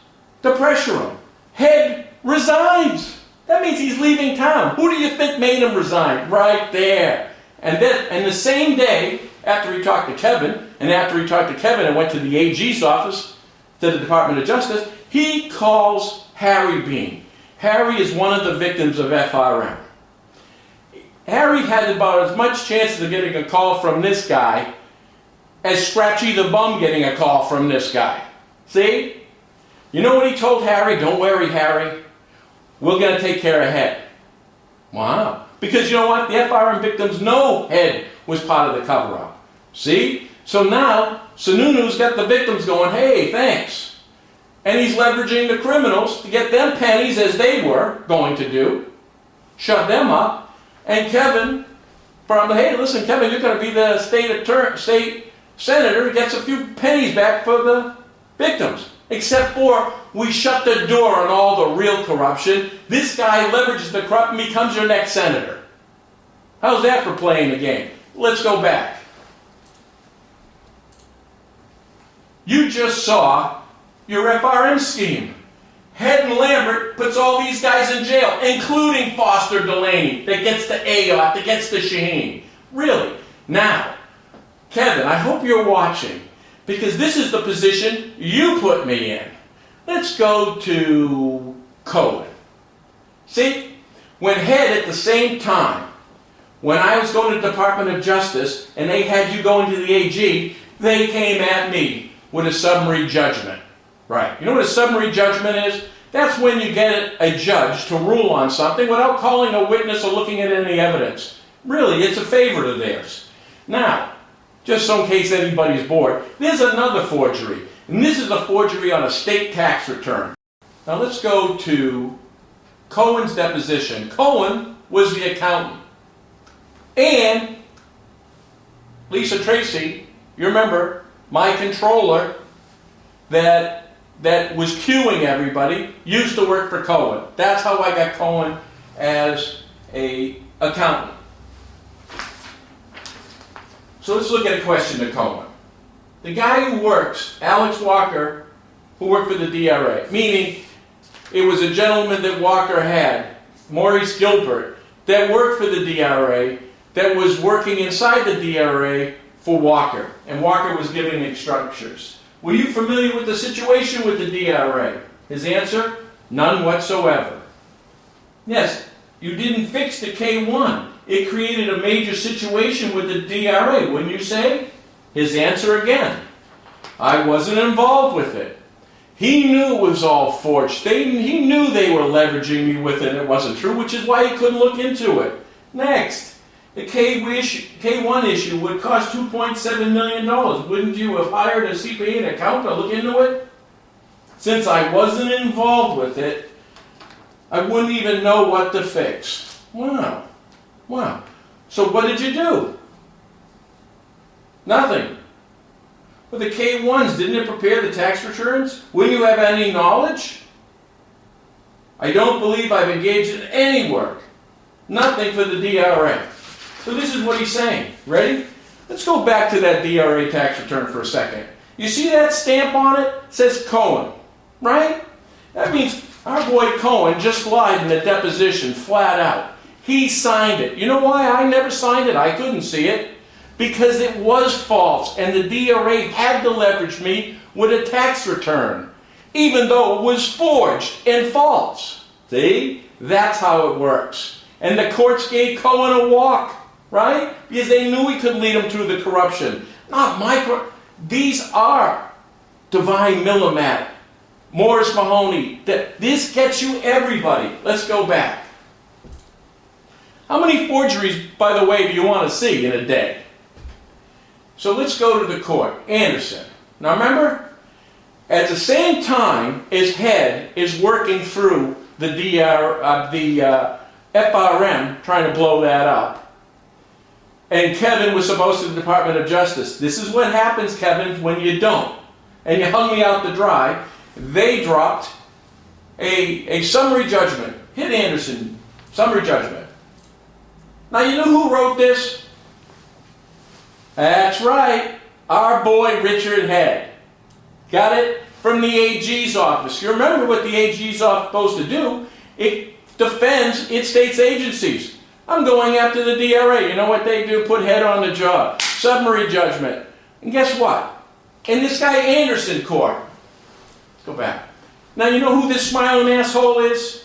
to pressure them. Head resigns. That means he's leaving town. Who do you think made him resign? Right there. And the same day, after he talked to Kevin, and went to the AG's office, to the Department of Justice, he calls Harry Bean. Harry is one of the victims of FRM. Harry had about as much chance of getting a call from this guy as Scratchy the Bum getting a call from this guy. See? You know what he told Harry? Don't worry, Harry. We're going to take care of Head. Wow. Because you know what? The FRM victims know Head was part of the cover-up. See? So now, Sununu's got the victims going, hey, thanks. And he's leveraging the criminals to get them pennies as they were going to do. Shut them up. And Kevin, hey, listen, Kevin, you're going to be the state senator, gets a few pennies back for the victims. Except for, we shut the door on all the real corruption. This guy leverages the corrupt and becomes your next senator. How's that for playing the game? Let's go back. You just saw your FRM scheme. Head and Lambert puts all these guys in jail, including Foster Delaney, that gets the Ayotte, that gets the Shaheen. Really. Now, Kevin, I hope you're watching, because this is the position you put me in. Let's go to Cohen. See, when Head at the same time, when I was going to the Department of Justice and they had you going to the AG, they came at me with a summary judgment. Right. You know what a summary judgment is? That's when you get a judge to rule on something without calling a witness or looking at any evidence. Really, it's a favor to theirs. Now, just so in case anybody's bored, there's another forgery. And this is a forgery on a state tax return. Now let's go to Cohen's deposition. Cohen was the accountant. And Lisa Tracy, you remember, my controller, that that was queuing everybody used to work for Cohen. That's how I got Cohen as an accountant. So let's look at a question to Cohen. The guy who works, Alex Walker, who worked for the DRA, meaning it was a gentleman that Walker had, Maurice Gilbert, that worked for the DRA, that was working inside the DRA for Walker, and Walker was giving instructions. Were you familiar with the situation with the DRA? His answer, none whatsoever. Yes, you didn't fix the K1. It created a major situation with the DRA, wouldn't you say? His answer again, I wasn't involved with it. He knew it was all forged. He knew they were leveraging me with it and it wasn't true, which is why he couldn't look into it. Next, the K1 issue would cost $2.7 million. Wouldn't you have hired a CPA and accountant to look into it? Since I wasn't involved with it, I wouldn't even know what to fix. Wow. Wow. So what did you do? Nothing. But the K1s, didn't it prepare the tax returns? Wouldn't you have any knowledge? I don't believe I've engaged in any work. Nothing for the DRA. So this is what he's saying. Ready? Let's go back to that DRA tax return for a second. You see that stamp on it? It says Cohen, right? That means our boy Cohen just lied in the deposition, flat out. He signed it. You know why I never signed it? I couldn't see it. Because it was false, and the DRA had to leverage me with a tax return, even though it was forged and false. See? That's how it works. And the courts gave Cohen a walk, right? Because they knew he could lead them through the corruption. Not micro. These are Divine Millimat, Morris Mahoney. This gets you everybody. Let's go back. How many forgeries, by the way, do you want to see in a day? So let's go to the court. Anderson. Now remember, at the same time as Head is working through the FRM, trying to blow that up, and Kevin was supposed to the Department of Justice. This is what happens, Kevin, when you don't. And you hung me out to dry. They dropped a summary judgment. Hit Anderson, summary judgment. Now you know who wrote this? That's right, our boy Richard Head. Got it? From the AG's office. You remember what the AG's office is supposed to do? It defends its state's agencies. I'm going after the DRA. You know what they do? Put Head on the job. Summary judgment. And guess what? In this guy Anderson court. Let's go back. Now you know who this smiling asshole is?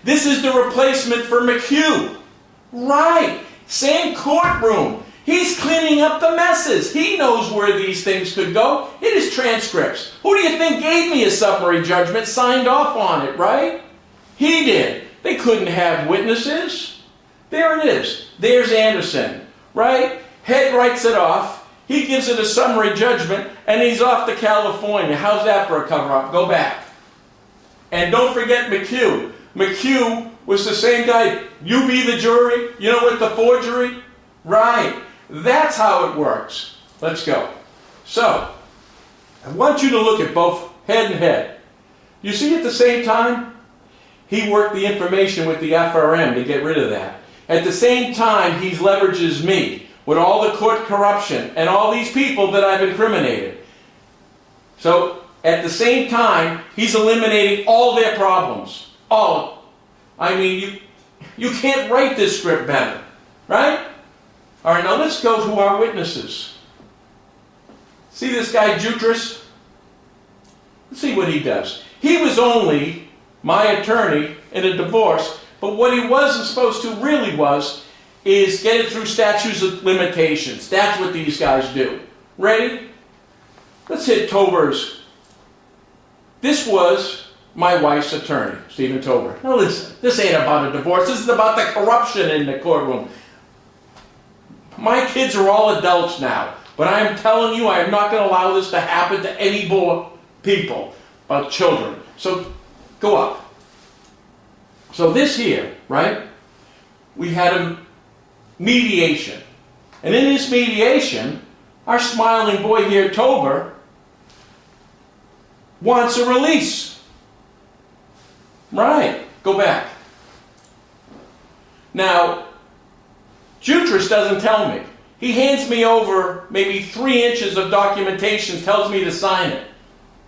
This is the replacement for McHugh. Right. Same courtroom. He's cleaning up the messes. He knows where these things could go. It is transcripts. Who do you think gave me a summary judgment, signed off on it, right? He did. They couldn't have witnesses. There it is. There's Anderson, right? Head writes it off. He gives it a summary judgment, and he's off to California. How's that for a cover-up? Go back. And don't forget McHugh. McHugh was the same guy. You be the jury. You know, with the forgery? Right. That's how it works. Let's go. So, I want you to look at both Head and Head. You see at the same time, he worked the information with the FRM to get rid of that. At the same time, he leverages me with all the court corruption and all these people that I've incriminated. So, at the same time, he's eliminating all their problems. All. I mean, you can't write this script better. Right? All right, now let's go to our witnesses. See this guy, Jutras? Let's see what he does. He was only my attorney in a divorce, but what he wasn't supposed to really is get it through statutes of limitations. That's what these guys do. Ready? Let's hit Tober's. This was my wife's attorney, Stephen Tober. Now listen, this ain't about a divorce. This is about the corruption in the courtroom. My kids are all adults now, but I am telling you, I am not going to allow this to happen to any more people, children. So, go up. So this here, right, we had a mediation. And in this mediation, our smiling boy here, Tober, wants a release. Right. Go back. Now, Jutras doesn't tell me. He hands me over maybe 3 inches of documentation, tells me to sign it.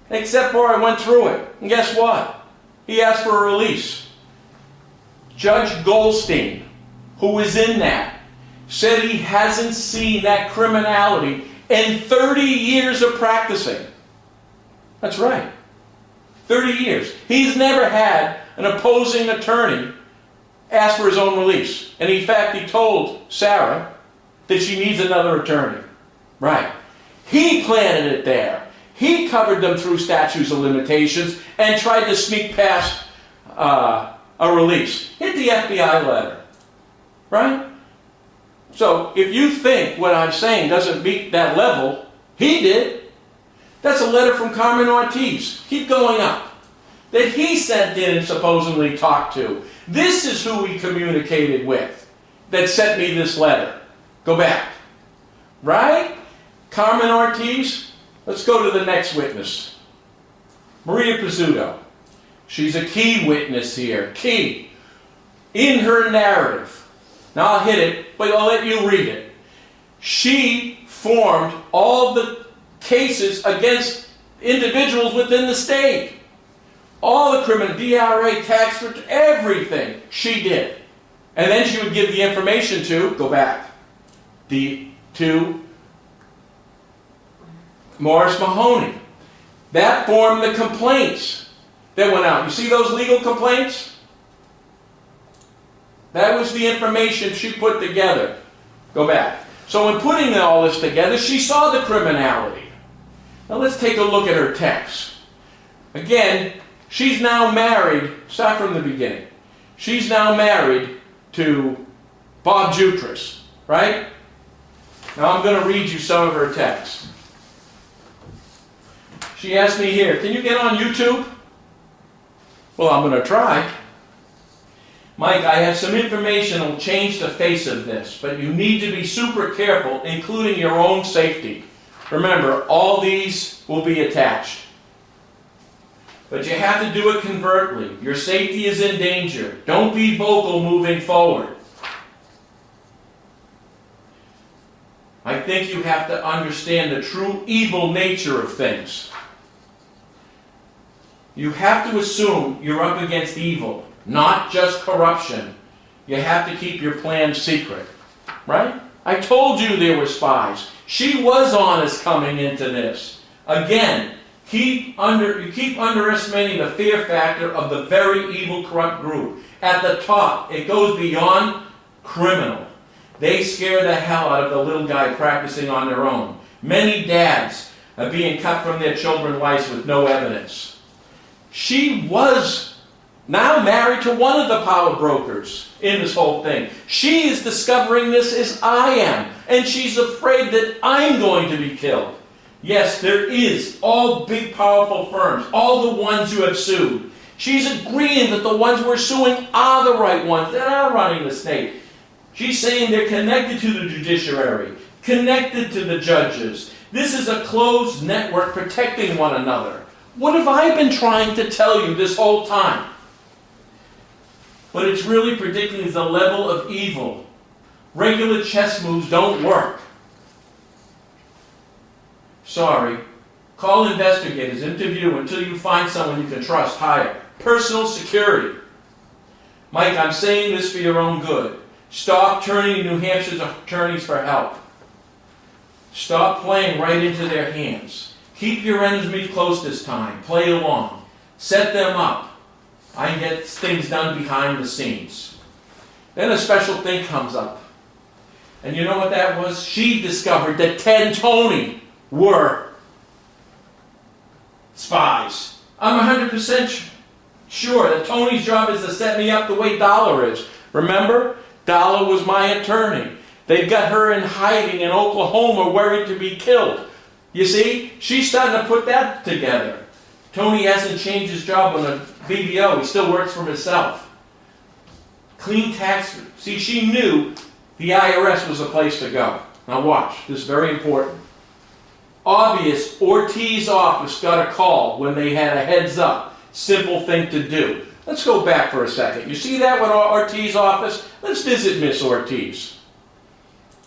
Except for I went through it. And guess what? He asked for a release. Judge Goldstein, who was in that, said he hasn't seen that criminality in 30 years of practicing. That's right. 30 years. He's never had an opposing attorney ask for his own release. And in fact, he told Sarah that she needs another attorney. Right. He planted it there. He covered them through statutes of limitations and tried to sneak past a release. Hit the FBI letter. Right? So if you think what I'm saying doesn't meet that level, he did. That's a letter from Carmen Ortiz. Keep going up. That he sent in and supposedly talked to. This is who he communicated with that sent me this letter. Go back. Right? Carmen Ortiz. Let's go to the next witness. Maria Pizzuto. She's a key witness here. Key. In her narrative. Now I'll hit it, but I'll let you read it. She formed all the cases against individuals within the state. All the criminal, DRA, tax return, everything she did. And then she would give the information to, go back, to Morris Mahoney. That formed the complaints that went out. You see those legal complaints? That was the information she put together. Go back. So in putting all this together, she saw the criminality. Now let's take a look at her text. Again, she's now married, start from the beginning. She's now married to Bob Jutras, right? Now I'm going to read you some of her texts. She asked me here, can you get on YouTube? Well, I'm going to try. Mike, I have some information that will change the face of this, but you need to be super careful, including your own safety. Remember, all these will be attached. But you have to do it covertly. Your safety is in danger. Don't be vocal moving forward. I think you have to understand the true evil nature of things. You have to assume you're up against evil, not just corruption. You have to keep your plan secret. Right? I told you there were spies. She was honest coming into this. Again, you keep underestimating the fear factor of the very evil, corrupt group. At the top, it goes beyond criminal. They scare the hell out of the little guy practicing on their own. Many dads are being cut from their children's lives with no evidence. She was now married to one of the power brokers in this whole thing. She is discovering this as I am, and she's afraid that I'm going to be killed. Yes, there is all big powerful firms, all the ones you have sued. She's agreeing that the ones we're suing are the right ones that are running the state. She's saying they're connected to the judiciary, connected to the judges. This is a closed network protecting one another. What have I been trying to tell you this whole time? What it's really predicting is the level of evil. Regular chess moves don't work. Sorry. Call investigators, interview until you find someone you can trust. Hire. Personal security. Mike, I'm saying this for your own good. Stop turning to New Hampshire's attorneys for help. Stop playing right into their hands. Keep your enemies close this time. Play along. Set them up. I can get things done behind the scenes. Then a special thing comes up. And you know what that was? She discovered that Ted and Tony were spies. I'm 100% sure that Tony's job is to set me up the way Dollar is. Remember? Dollar was my attorney. They got her in hiding in Oklahoma, worried to be killed. You see? She's starting to put that together. Tony hasn't changed his job on the BBO. He still works for himself. Clean tax. See, she knew the IRS was the place to go. Now watch. This is very important. Obvious, Ortiz office got a call when they had a heads up. Simple thing to do. Let's go back for a second. You see that with Ortiz office? Let's visit Miss Ortiz.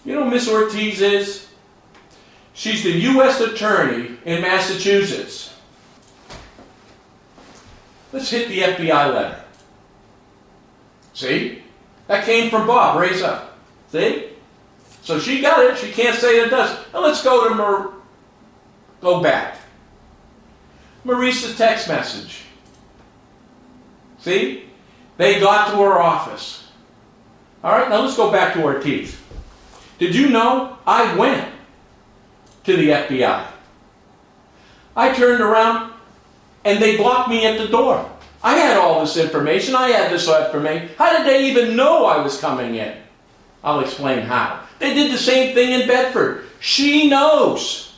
You know who Miss Ortiz is? She's the U.S. Attorney in Massachusetts. Let's hit the FBI letter. See? That came from Bob. Raise up. See? So she got it. She can't say it does. Now let's go to go back. Maurice's text message. See? They got to her office. All right, now let's go back to Ortiz. Did you know I went to the FBI? I turned around and they blocked me at the door. I had all this information. I had this information. How did they even know I was coming in? I'll explain how. They did the same thing in Bedford. She knows.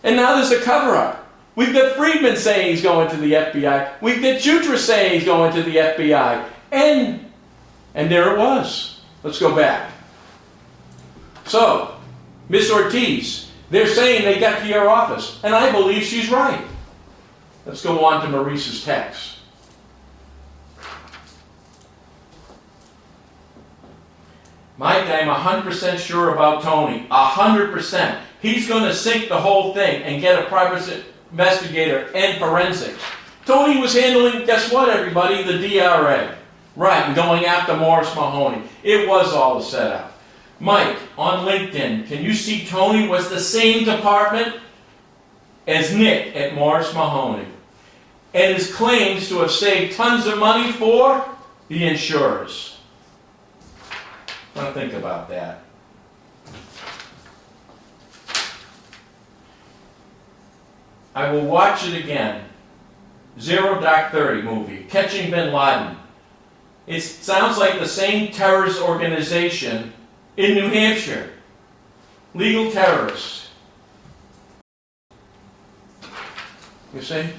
And now there's a cover-up. We've got Friedman saying he's going to the FBI. We've got Jutras saying he's going to the FBI. And there it was. Let's go back. So, Miss Ortiz, they're saying they got to your office. And I believe she's right. Let's go on to Maurice's text. Mike, I'm 100% sure about Tony. 100%. He's going to sink the whole thing and get a private investigator and forensics. Tony was handling, guess what, everybody? The DRA. Right, and going after Morris Mahoney. It was all a setup. Mike, on LinkedIn, can you see Tony was the same department as Nick at Morris Mahoney? And his claims to have saved tons of money for the insurers. Now think about that. I will watch it again. Zero Dark 30 movie, Catching Bin Laden. It sounds like the same terrorist organization in New Hampshire. Legal terrorists. You see?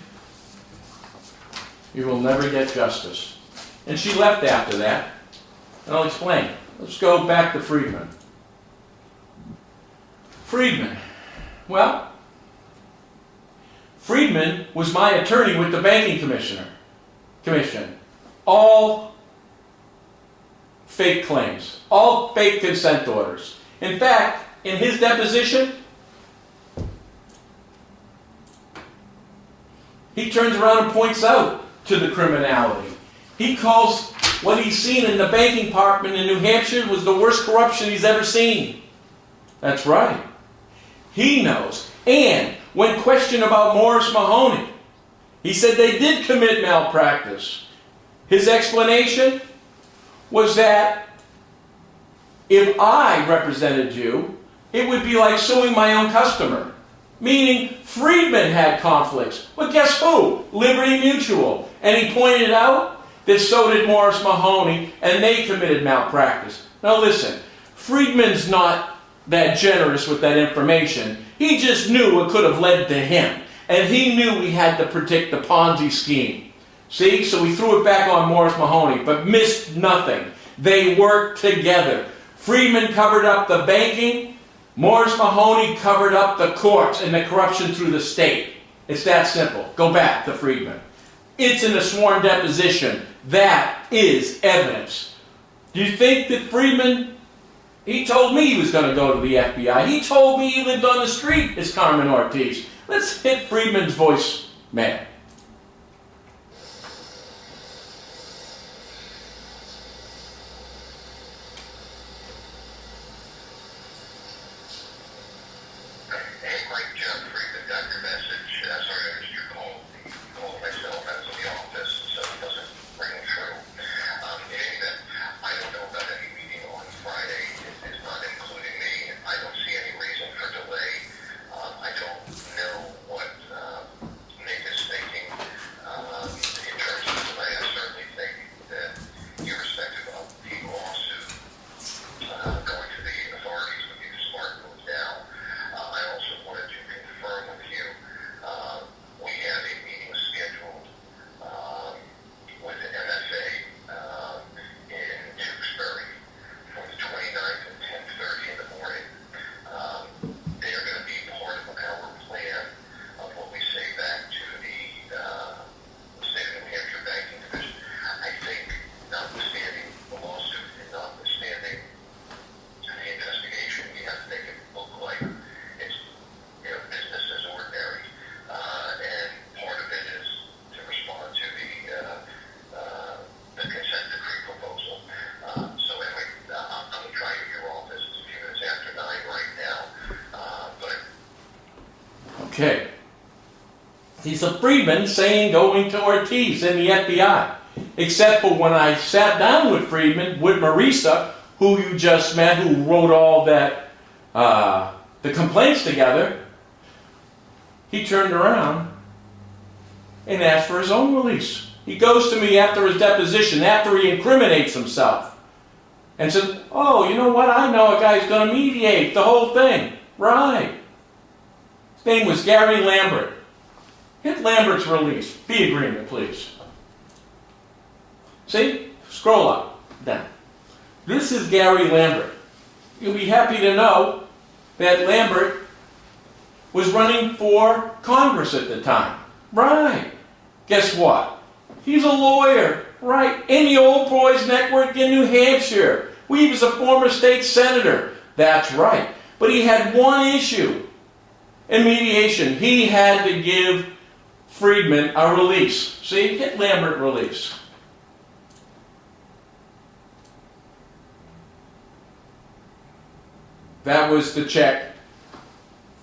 You will never get justice. And she left after that. And I'll explain. Let's go back to Friedman. Friedman. Well, Friedman was my attorney with the Banking Commission. All fake claims. All fake consent orders. In fact, in his deposition, he turns around and points out to the criminality. He calls what he's seen in the banking department in New Hampshire was the worst corruption he's ever seen. That's right. He knows. And when questioned about Morris Mahoney, he said they did commit malpractice. His explanation was that if I represented you, it would be like suing my own customer. Meaning Friedman had conflicts. But guess who? Liberty Mutual. And he pointed out that so did Morris Mahoney, and they committed malpractice. Now listen, Friedman's not that generous with that information. He just knew it could have led to him. And he knew he had to predict the Ponzi scheme. See? So he threw it back on Morris Mahoney, but missed nothing. They worked together. Friedman covered up the banking. Morris Mahoney covered up the courts and the corruption through the state. It's that simple. Go back to Friedman. It's in a sworn deposition. That is evidence. Do you think that Friedman, he told me he was going to go to the FBI. He told me he lived on the street as Carmen Ortiz. Let's hit Friedman's voice, man. I don't know what Nick is thinking. Okay. He's a Friedman saying going to Ortiz in the FBI. Except for when I sat down with Friedman, with Marisa, who you just met, who wrote all that, the complaints together, he turned around and asked for his own release. He goes to me after his deposition, after he incriminates himself, and said, oh, you know what, I know a guy's going to mediate the whole thing. Right. His name was Gary Lambert. Hit Lambert's release. Fee agreement, please. See? Scroll up. Down. This is Gary Lambert. You'll be happy to know that Lambert was running for Congress at the time. Right. Guess what? He's a lawyer, right, in the Old Boys Network in New Hampshire. He was a former state senator. That's right. But he had one issue in mediation. He had to give Friedman a release. See, get Lambert release. That was the check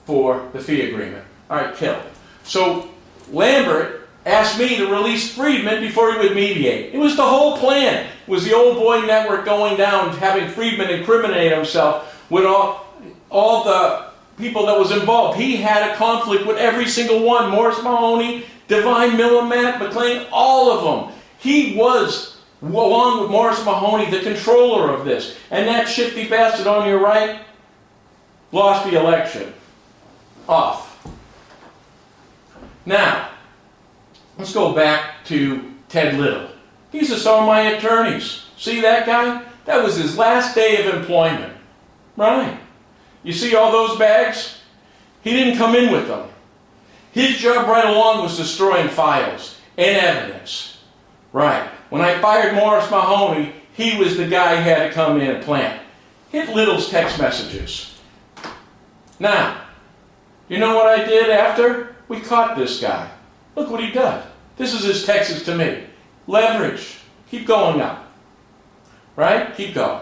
for the fee agreement. All right, kill. So Lambert asked me to release Friedman before he would mediate. It was the whole plan. It was the Old Boy Network going down, having Friedman incriminate himself with all the people that was involved. He had a conflict with every single one. Morris Mahoney, Divine Miller, Matt McLean, all of them. He was, along with Morris Mahoney, the controller of this. And that shifty bastard on your right lost the election. Off. Now, let's go back to Ted Little. These are some of my attorneys. See that guy? That was his last day of employment. Right. You see all those bags? He didn't come in with them. His job right along was destroying files and evidence. Right. When I fired Morris Mahoney, he was the guy who had to come in and plant. Hit Little's text messages. Now, you know what I did after? We caught this guy. Look what he does. This is his texts to me. Leverage. Keep going up. Right? Keep going.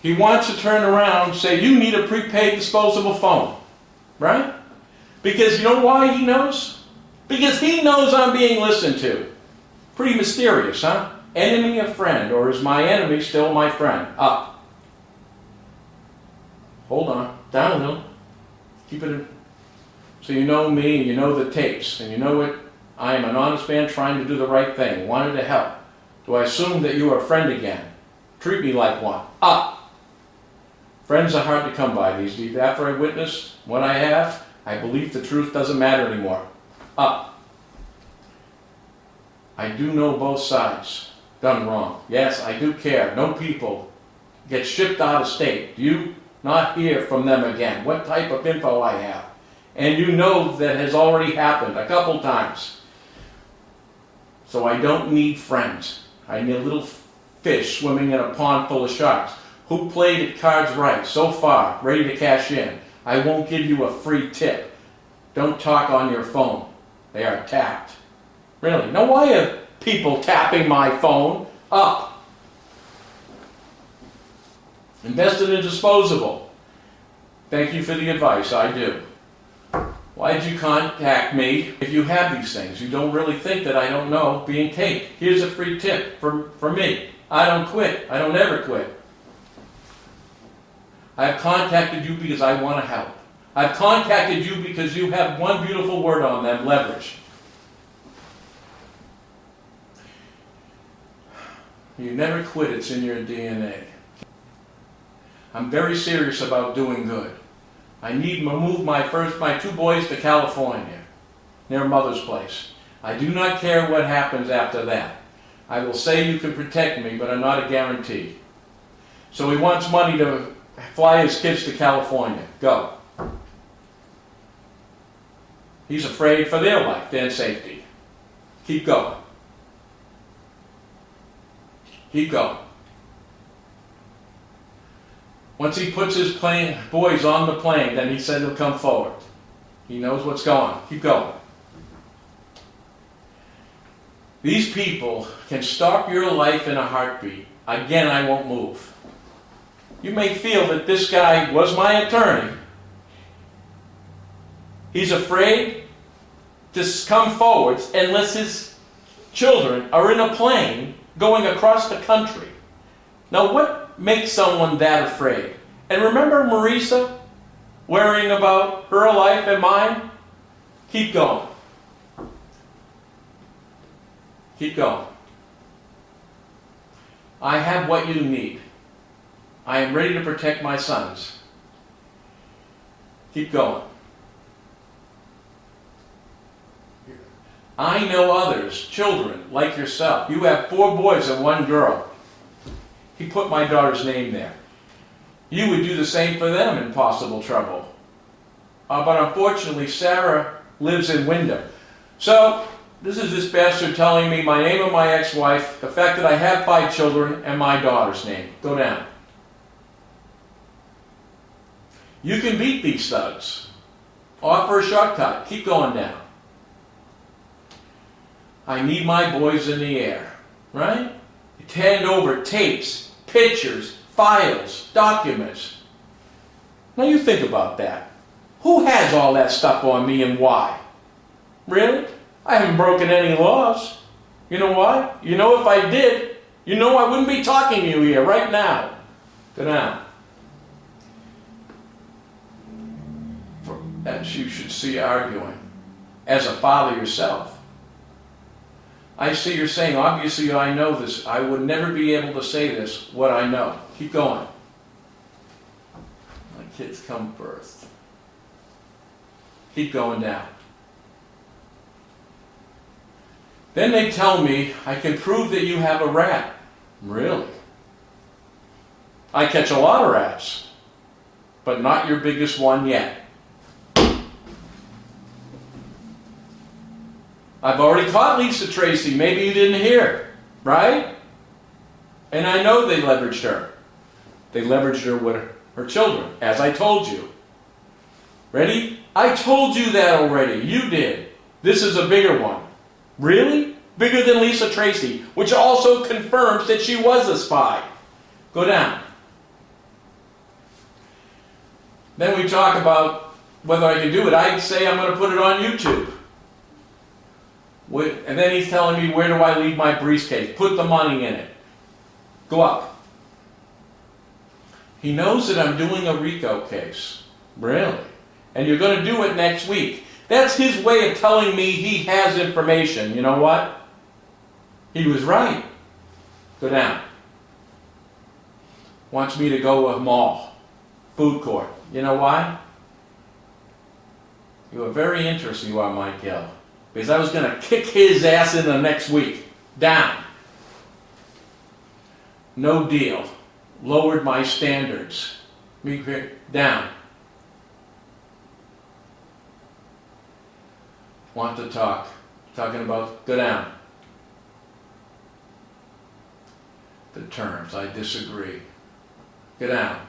He wants to turn around and say, you need a prepaid disposable phone. Right? Because you know why he knows? Because he knows I'm being listened to. Pretty mysterious, huh? Enemy of friend, or is my enemy still my friend? Up. Hold on. Down a little. Keep it in. So you know me, and you know the tapes, and you know what? I am an honest man trying to do the right thing, wanted to help. Do I assume that you are a friend again? Treat me like one. Up. Friends are hard to come by these days. After I witnessed what I have, I believe the truth doesn't matter anymore. Up. I do know both sides. Done wrong. Yes, I do care. No people get shipped out of state. Do you not hear from them again? What type of info I have? And you know that has already happened a couple times. So I don't need friends. I need a little fish swimming in a pond full of sharks. Who played at cards right so far, ready to cash in? I won't give you a free tip. Don't talk on your phone. They are tapped. Really? Now why are people tapping my phone? Up. Invested in disposable. Thank you for the advice, I do. Why did you contact me if you have these things? You don't really think that I don't know being taped. Here's a free tip for me. I don't quit. I don't ever quit. I've contacted you because I want to help. I've contacted you because you have one beautiful word on them, leverage. You never quit, it's in your DNA. I'm very serious about doing good. I need to move my two boys to California, their mother's place. I do not care what happens after that. I will say you can protect me, but I'm not a guarantee. So he wants money to fly his kids to California. Go. He's afraid for their life, their safety. Keep going. Keep going. Once he puts his boys on the plane, then he said he'll come forward. He knows what's going on. Keep going. These people can stop your life in a heartbeat. Again, I won't move. You may feel that this guy was my attorney, He's afraid to come forward unless his children are in a plane going across the country. Now, what makes someone that afraid? And remember Marisa worrying about her life and mine? Keep going. Keep going. I have what you need. I am ready to protect my sons. Keep going. I know others, children like yourself. You have 4 boys and 1 girl. He put my daughter's name there. You would do the same for them in possible trouble. But unfortunately, Sarah lives in Wyndham. So, this is this bastard telling me my name of my ex-wife, the fact that I have 5 children, and my daughter's name. Go down. You can beat these thugs. Offer a shortcut. Keep going down. I need my boys in the air. Right? Hand over tapes, pictures, files, documents. Now you think about that. Who has all that stuff on me and why? Really? I haven't broken any laws. You know why? You know if I did, you know I wouldn't be talking to you here right now. Go down. That you should see arguing. As a father yourself. I see you're saying, obviously I know this. I would never be able to say this, what I know. Keep going. My kids come first. Keep going down. Then they tell me I can prove that you have a rat. Really? I catch a lot of rats, but not your biggest one yet. I've already caught Lisa Tracy. Maybe you didn't hear, right? And I know they leveraged her. They leveraged her with her children, as I told you. Ready? I told you that already. You did. This is a bigger one. Really? Bigger than Lisa Tracy, which also confirms that she was a spy. Go down. Then we talk about whether I can do it. I'd say I'm going to put it on YouTube. And then he's telling me, where do I leave my briefcase? Put the money in it. Go up. He knows that I'm doing a RICO case. Really? And you're going to do it next week. That's his way of telling me he has information. You know what? He was right. Go down. Wants me to go to a mall. Food court. You know why? You are very interesting, you are, Mike Gill. Because I was going to kick his ass in the next week. Down. No deal. Lowered my standards. Down. Want to talk. Talking about, go down. The terms, I disagree. Go down.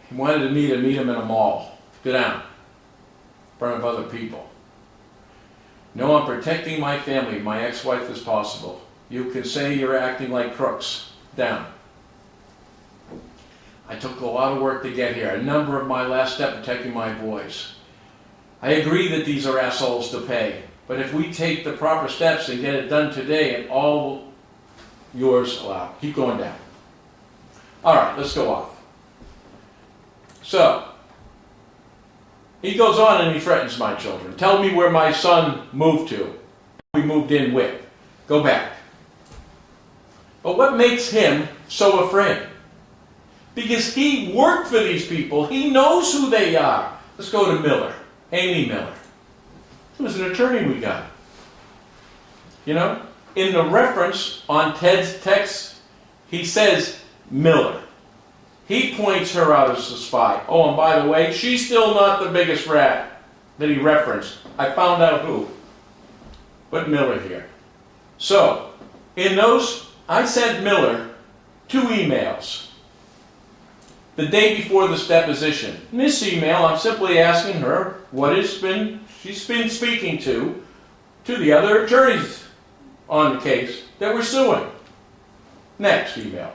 He wanted me to meet him in a mall. Go down. In front of other people. No, I'm protecting my family, my ex-wife as possible. You can say you're acting like crooks. Down. I took a lot of work to get here. A number of my last step protecting my boys. I agree that these are assholes to pay. But if we take the proper steps and get it done today, and all yours allow. Keep going down. All right, let's go off. So, he goes on and he threatens my children. Tell me where my son moved to. We moved in with. Go back. But what makes him so afraid? Because he worked for these people. He knows who they are. Let's go to Miller. Amy Miller. He was an attorney we got. You know? In the reference on Ted's text, he says Miller. He points her out as a spy. Oh, and by the way, she's still not the biggest rat that he referenced. I found out who. But Miller here. So, in those, I sent Miller 2 emails. The day before this deposition. In this email, I'm simply asking her what she's been speaking to the other attorneys on the case that we're suing. Next email.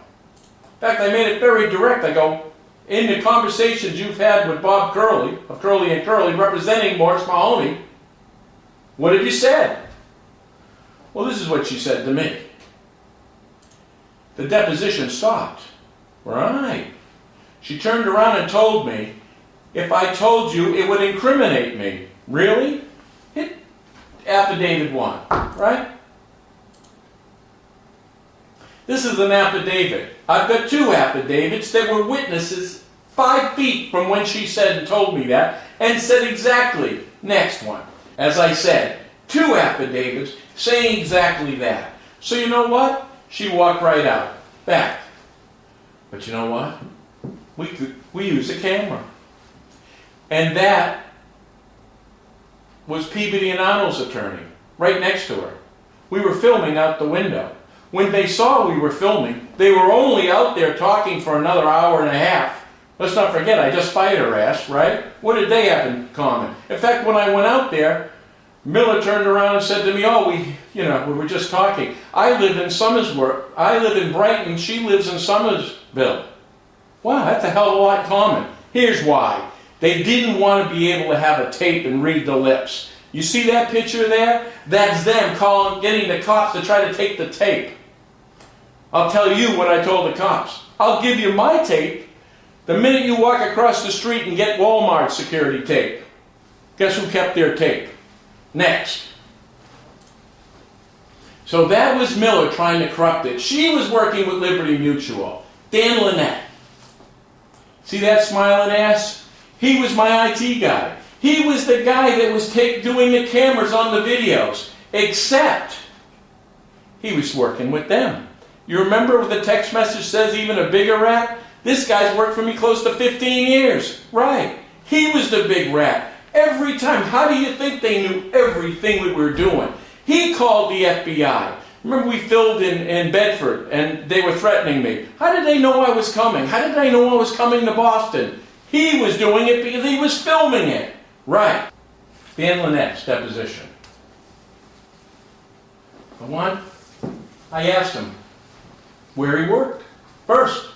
In fact, I made it very direct. I go, in the conversations you've had with Bob Curley, of Curley and Curley, representing Morris Mahoney, what have you said? Well, this is what she said to me. The deposition stopped. Right. She turned around and told me, if I told you, it would incriminate me. Really? Hit affidavit 1, right? This is an affidavit. I've got 2 affidavits that were witnesses 5 feet from when she said and told me that, and said exactly, next one. As I said, 2 affidavits saying exactly that. So you know what? She walked right out, back. But you know what? We used a camera. And that was Peabody and Arnold's attorney, right next to her. We were filming out the window. When they saw we were filming, they were only out there talking for another hour and a half. Let's not forget, I just fired her ass, right? What did they have in common? In fact, when I went out there, Miller turned around and said to me, oh, we were just talking. I live in Somersworth. I live in Brighton. She lives in Somersville. Wow, that's a hell of a lot in common. Here's why. They didn't want to be able to have a tape and read the lips. You see that picture there? That's them getting the cops to try to take the tape. I'll tell you what I told the cops. I'll give you my tape the minute you walk across the street and get Walmart security tape. Guess who kept their tape? Next. So that was Miller trying to corrupt it. She was working with Liberty Mutual. Dan Lynette. See that smiling ass? He was my IT guy. He was the guy that was doing the cameras on the videos. Except he was working with them. You remember what the text message says, even a bigger rat? This guy's worked for me close to 15 years. Right. He was the big rat. Every time. How do you think they knew everything we were doing? He called the FBI. Remember we filmed in Bedford and they were threatening me. How did they know I was coming? How did they know I was coming to Boston? He was doing it because he was filming it. Right. Dan Lynette's deposition. The one, I asked him where he worked. First,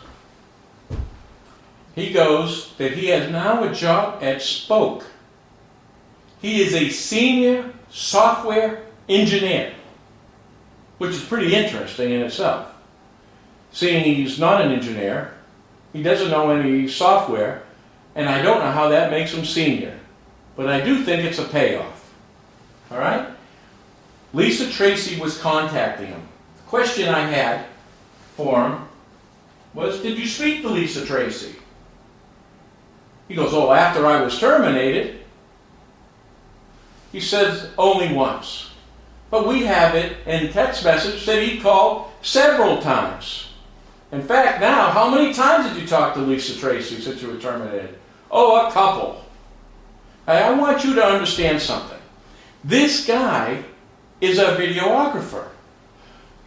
he goes that he has now a job at Spoke. He is a senior software engineer, which is pretty interesting in itself. Seeing he's not an engineer, he doesn't know any software, and I don't know how that makes him senior. But I do think it's a payoff. All right? Lisa Tracy was contacting him. The question I had for him was, did you speak to Lisa Tracy? He goes, oh, after I was terminated. He says, only once. But we have it in text message that he called several times. In fact, now, how many times did you talk to Lisa Tracy since you were terminated? Oh, a couple. I want you to understand something. This guy is a videographer.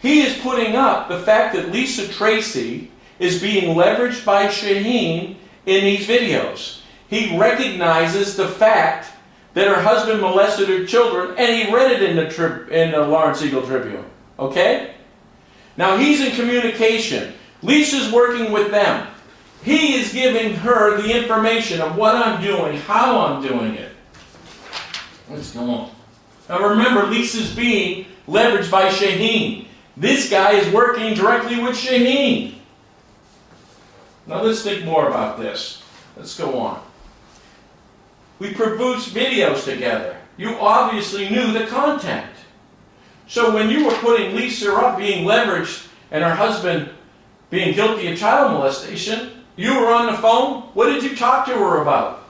He is putting up the fact that Lisa Tracy is being leveraged by Shaheen in these videos. He recognizes the fact that her husband molested her children, and he read it in the Lawrence Eagle Tribune. Okay? Now he's in communication. Lisa's working with them. He is giving her the information of what I'm doing, how I'm doing it. What's going on? Now remember, Lisa's being leveraged by Shaheen. This guy is working directly with Shaheen. Now let's think more about this. Let's go on. We produced videos together. You obviously knew the content. So when you were putting Lisa up being leveraged and her husband being guilty of child molestation, you were on the phone. What did you talk to her about?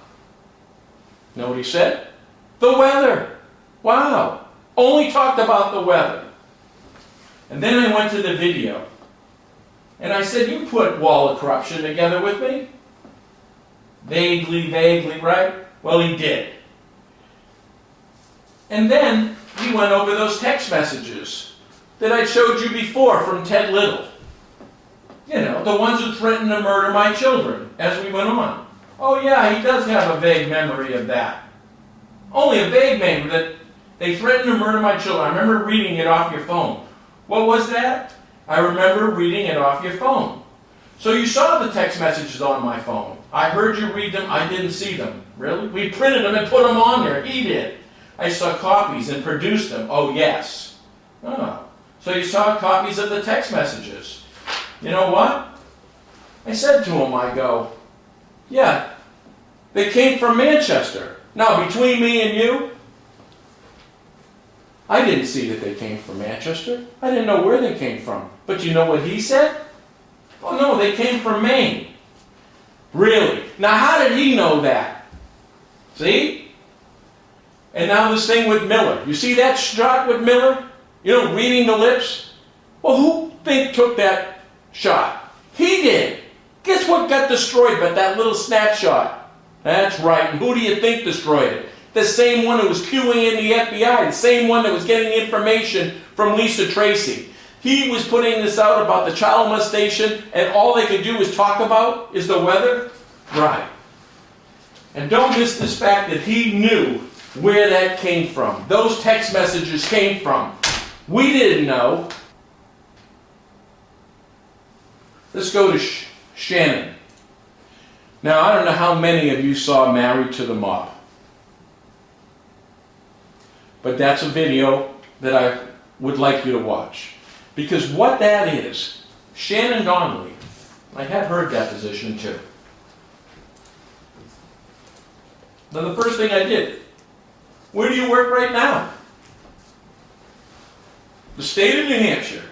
Know what he said? The weather. Wow. Only talked about the weather. And then I went to the video. And I said, you put Wall of Corruption together with me? Vaguely, right? Well, he did. And then he went over those text messages that I showed you before from Ted Little. You know, the ones who threatened to murder my children as we went on. Oh yeah, he does have a vague memory of that. Only a vague memory that they threatened to murder my children. I remember reading it off your phone. What was that? I remember reading it off your phone. So you saw the text messages on my phone. I heard you read them. I didn't see them. Really? We printed them and put them on there. He did. I saw copies and produced them. Oh, yes. Oh. So you saw copies of the text messages. You know what? I said to him, I go, yeah, they came from Manchester. Now, between me and you, I didn't see that they came from Manchester. I didn't know where they came from. But you know what he said? Oh, no, they came from Maine. Really? Now, how did he know that? See? And now this thing with Miller. You see that shot with Miller? You know, reading the lips? Well, who took that shot? He did. Guess what got destroyed but that little snapshot? That's right. And who do you think destroyed it? The same one who was queuing in the FBI. The same one that was getting information from Lisa Tracy. He was putting this out about the child molestation, and all they could do is talk about is the weather? Right. And don't miss this fact that he knew where that came from. Those text messages came from. We didn't know. Let's go to Shannon. Now, I don't know how many of you saw Married to the Mob. But that's a video that I would like you to watch. Because what that is, Shannon Donnelly, I have her deposition too. Now the first thing I did, where do you work right now? The state of New Hampshire.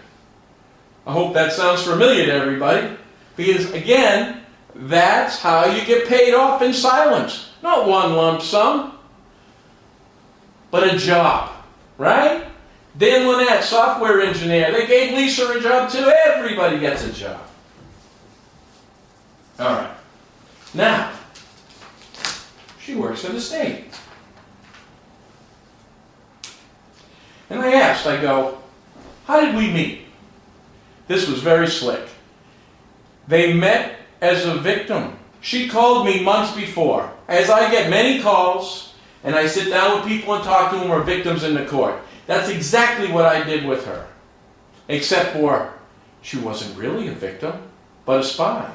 I hope that sounds familiar to everybody. Because again, that's how you get paid off in silence. Not one lump sum, but a job, right? Dan Lynette, software engineer. They gave Lisa a job too. Everybody gets a job. All right. Now, she works for the state. And I asked, I go, how did we meet? This was very slick. They met as a victim. She called me months before. As I get many calls, and I sit down with people and talk to them who are victims in the court. That's exactly what I did with her. Except for, she wasn't really a victim, but a spy.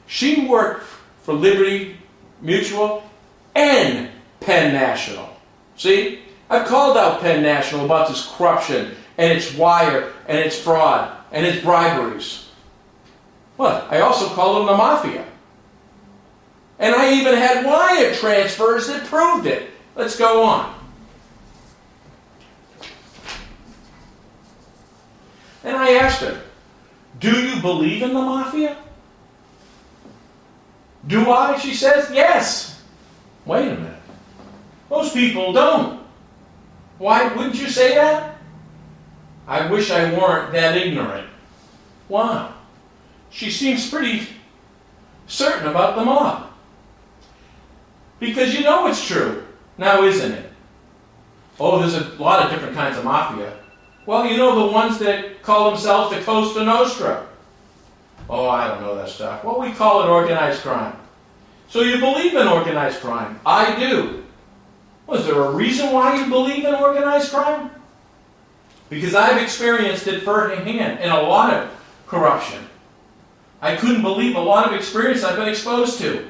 She worked for Liberty Mutual and Penn National. See? I've called out Penn National about this corruption, and its wire, and its fraud, and its briberies. What? I also called them the mafia. And I even had wire transfers that proved it. Let's go on. And I asked her, do you believe in the mafia? Do I? She says, yes. Wait a minute. Most people don't. Why wouldn't you say that? I wish I weren't that ignorant. Wow. She seems pretty certain about the mob. Because you know it's true. Now, isn't it? Oh, there's a lot of different kinds of mafia. Well, you know the ones that call themselves the Costa Nostra. Oh, I don't know that stuff. Well, we call it organized crime. So you believe in organized crime? I do. Was there a reason why you believe in organized crime? Because I've experienced it firsthand in a lot of corruption. I couldn't believe a lot of experience I've been exposed to.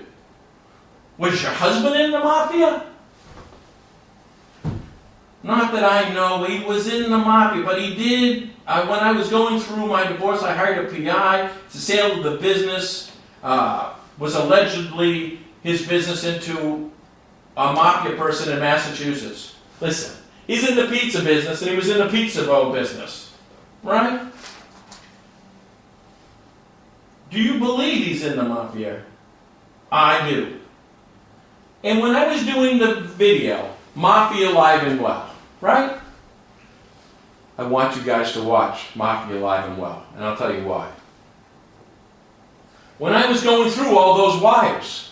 Was your husband in the mafia? Not that I know he was in the mafia, but he did. When I was going through my divorce, I hired a PI to sail the business. Was allegedly his business into a mafia person in Massachusetts. Listen, he's in the pizza business, and he was in the pizza roll business. Right? Do you believe he's in the mafia? I do. And when I was doing the video, Mafia Alive and Well, right? I want you guys to watch Mafia Alive and Well, and I'll tell you why. When I was going through all those wires,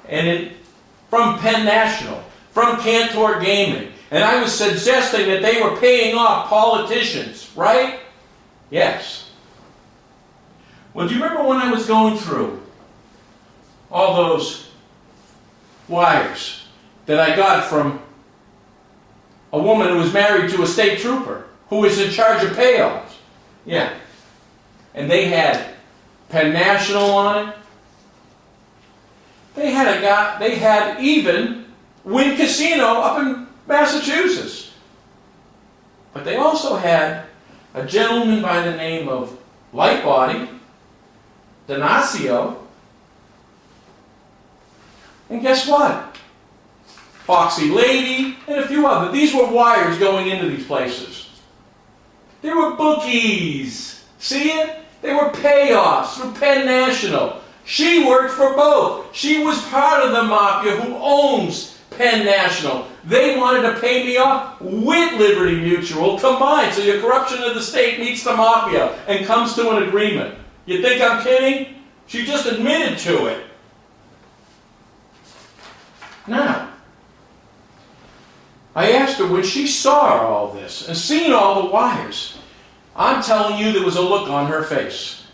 and from Penn National, from Cantor Gaming, and I was suggesting that they were paying off politicians, right? Yes. Well, do you remember when I was going through all those wires that I got from a woman who was married to a state trooper who was in charge of payoffs? Yeah. And they had Penn National on it. They had even Wynn Casino up in Massachusetts. But they also had a gentleman by the name of Lightbody, Donacio, and guess what? Foxy Lady, and a few others. These were wires going into these places. They were bookies. See it? They were payoffs through Penn National. She worked for both. She was part of the mafia who owns Penn National. They wanted to pay me off with Liberty Mutual combined. So your corruption of the state meets the mafia and comes to an agreement. You think I'm kidding? She just admitted to it. Now, I asked her when she saw all this and seen all the wires, I'm telling you there was a look on her face.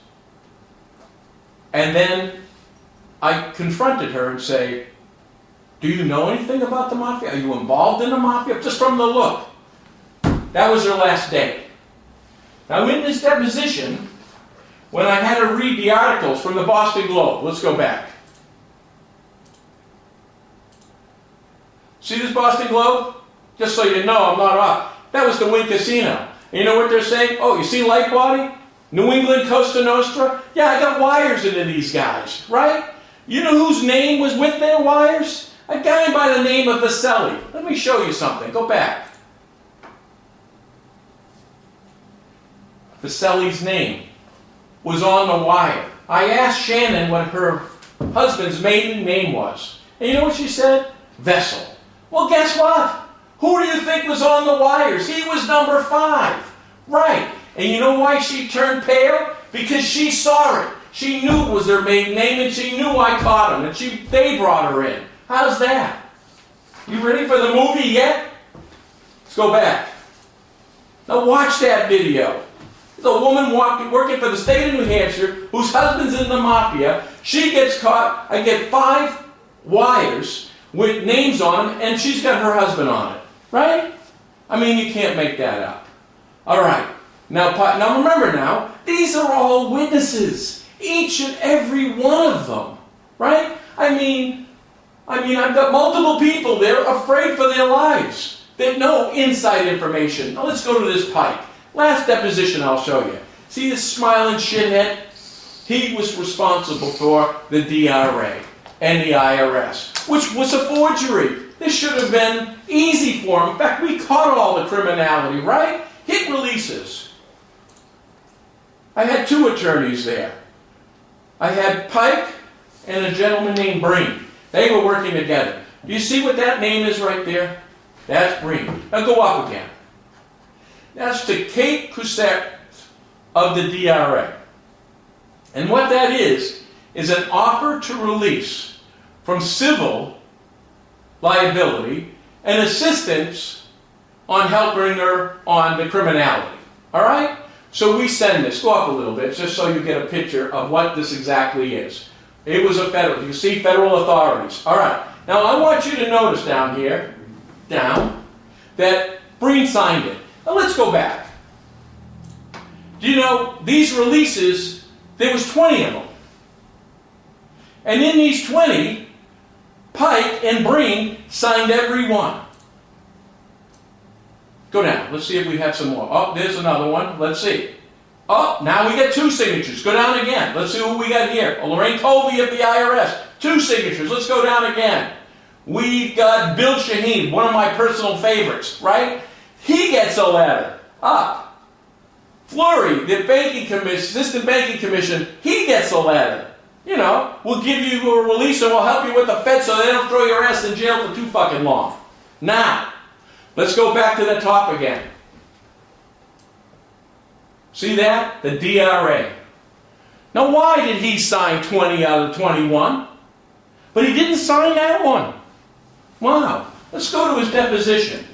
And then I confronted her and say, do you know anything about the mafia? Are you involved in the mafia? Just from the look. That was her last day. Now in this deposition, when I had her read the articles from the Boston Globe, let's go back. See this Boston Globe? Just so you know, I'm not off. That was the Wynn Casino. And you know what they're saying? Oh, you see Lightbody? New England Costa Nostra? Yeah, I got wires into these guys, right? You know whose name was with their wires? A guy by the name of Vaselli. Let me show you something. Go back. Vaselli's name was on the wire. I asked Shannon what her husband's maiden name was. And you know what she said? Vessel. Well, guess what? Who do you think was on the wires? He was number 5. Right. And you know why she turned pale? Because she saw it. She knew it was their maiden name, and she knew I caught him, and they brought her in. How's that? You ready for the movie yet? Let's go back. Now watch that video. There's a woman working for the state of New Hampshire whose husband's in the mafia. She gets caught. I get 5 wires with names on them, and she's got her husband on it. Right? I mean, you can't make that up. All right. Now remember now, these are all witnesses. Each and every one of them. Right? I mean, I've got multiple people there afraid for their lives. They know inside information. Now let's go to this Pike. Last deposition I'll show you. See this smiling shithead? He was responsible for the DRA and the IRS, which was a forgery. This should have been easy for him. In fact, we caught all the criminality, right? Hit releases. I had 2 attorneys there. I had Pike and a gentleman named Breen. They were working together. Do you see what that name is right there? That's Breen. Now go up again. That's to Kate Cousette of the DRA. And what that is an offer to release from civil liability and assistance on helping her on the criminality. All right? So we send this. Go up a little bit just so you get a picture of what this exactly is. It was a federal. You see federal authorities. All right. Now I want you to notice down here, that Breen signed it. Now let's go back. Do you know these releases, there was 20 of them. And in these 20, Pike and Breen signed every one. Go down. Let's see if we have some more. Oh, there's another one. Let's see. Oh, now we get 2 signatures. Go down again. Let's see who we got here. Oh, Lorraine Colby of the IRS. 2 signatures. Let's go down again. We've got Bill Shaheen, one of my personal favorites, right? He gets a letter. Up. Fleury, the banking commission, assistant banking commission, he gets a letter. You know, we'll give you a release and we'll help you with the Fed so they don't throw your ass in jail for too fucking long. Now, let's go back to the top again. See that? The DRA. Now why did he sign 20 out of 21? But he didn't sign that one. Wow. Let's go to his deposition.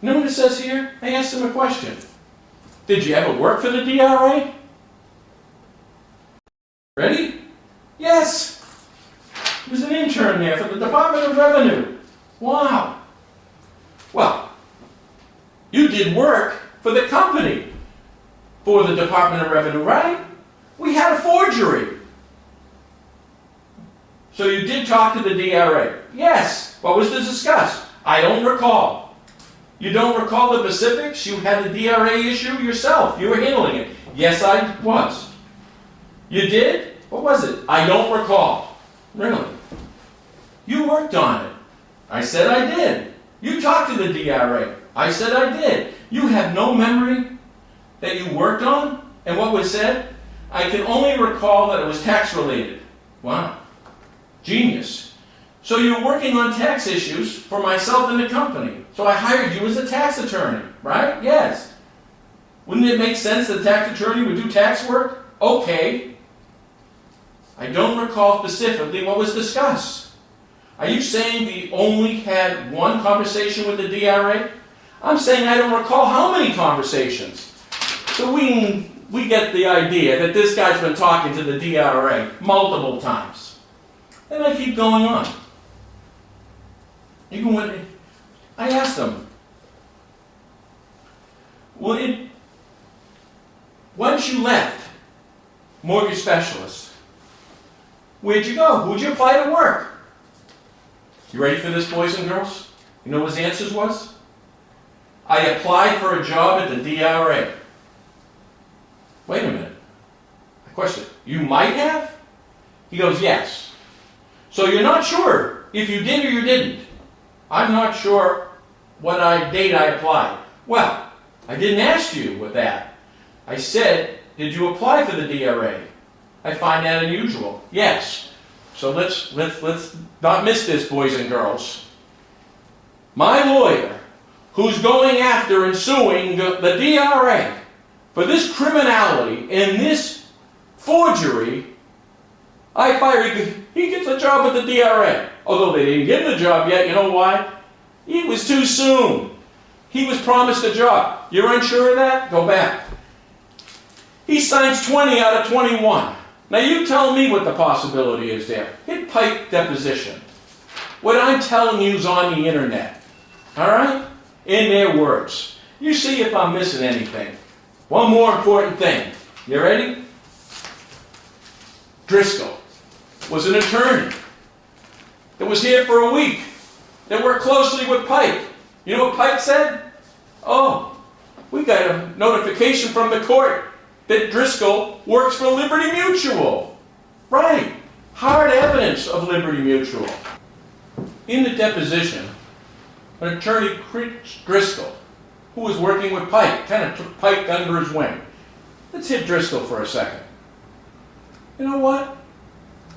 You know what it says here? I asked him a question. Did you ever work for the DRA? Ready? Yes. He was an intern there for the Department of Revenue. Wow. Well, You did work for the company, for the Department of Revenue, right? We had a forgery. So you did talk to the DRA? Yes. What was discussed? I don't recall. You don't recall the specifics? You had the DRA issue yourself. You were handling it. Yes, I was. You did? What was it? I don't recall. Really? You worked on it. I said I did. You talked to the DRA. I said I did. You have no memory that you worked on and what was said? I can only recall that it was tax related. Wow. Genius. So you're working on tax issues for myself and the company. So I hired you as a tax attorney, right? Yes. Wouldn't it make sense that a tax attorney would do tax work? Okay. I don't recall specifically what was discussed. Are you saying we only had one conversation with the DRA? I'm saying I don't recall how many conversations. So we get the idea that this guy's been talking to the DRA multiple times. And I keep going on. Even when I asked them, once you left mortgage specialist, where'd you go? Who'd you apply to work? You ready for this, boys and girls? You know what his answers was? I applied for a job at the DRA. Wait a minute. I question, you might have? He goes, yes. So you're not sure if you did or you didn't. I'm not sure what date I applied. Well, I didn't ask you with that. I said, did you apply for the DRA? I find that unusual. Yes. So let's not miss this, boys and girls. My lawyer, who's going after and suing the DRA for this criminality and this forgery, I fire him. He gets a job at the DRA. Although they didn't give him the job yet, you know why? It was too soon. He was promised a job. You're unsure of that? Go back. He signs 20 out of 21. Now you tell me what the possibility is there. Hit Pike deposition. What I'm telling you is on the internet. Alright? In their words. You see if I'm missing anything. One more important thing. You ready? Driscoll was an attorney that was here for a week, that worked closely with Pike. You know what Pike said? Oh, we got a notification from the court that Driscoll works for Liberty Mutual. Right. Hard evidence of Liberty Mutual. In the deposition, an attorney, Chris Driscoll, who was working with Pike, kind of took Pike under his wing. Let's hit Driscoll for a second. You know what?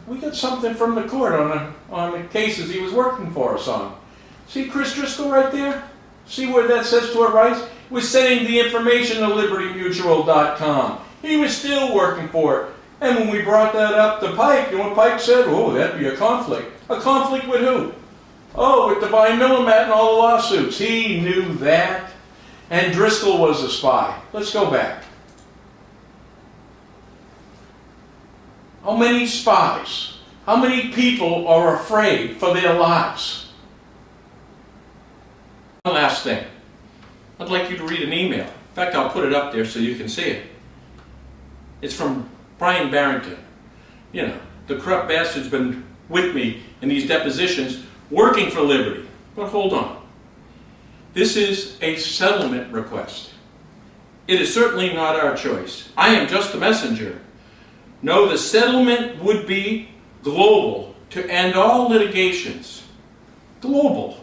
We got something from the court on the cases he was working for us on. See Chris Driscoll right there? See where that says to our right? We're sending the information to libertymutual.com. He was still working for it. And when we brought that up to Pike, you know what Pike said? Oh, that'd be a conflict. A conflict with who? Oh, with Divine Millimat and all the lawsuits. He knew that. And Driscoll was a spy. Let's go back. How many spies? How many people are afraid for their lives? One last thing. I'd like you to read an email. In fact, I'll put it up there so you can see it. It's from Brian Barrington. You know, the corrupt bastard's been with me in these depositions working for Liberty. But hold on. This is a settlement request. It is certainly not our choice. I am just a messenger. No, the settlement would be global to end all litigations. Global.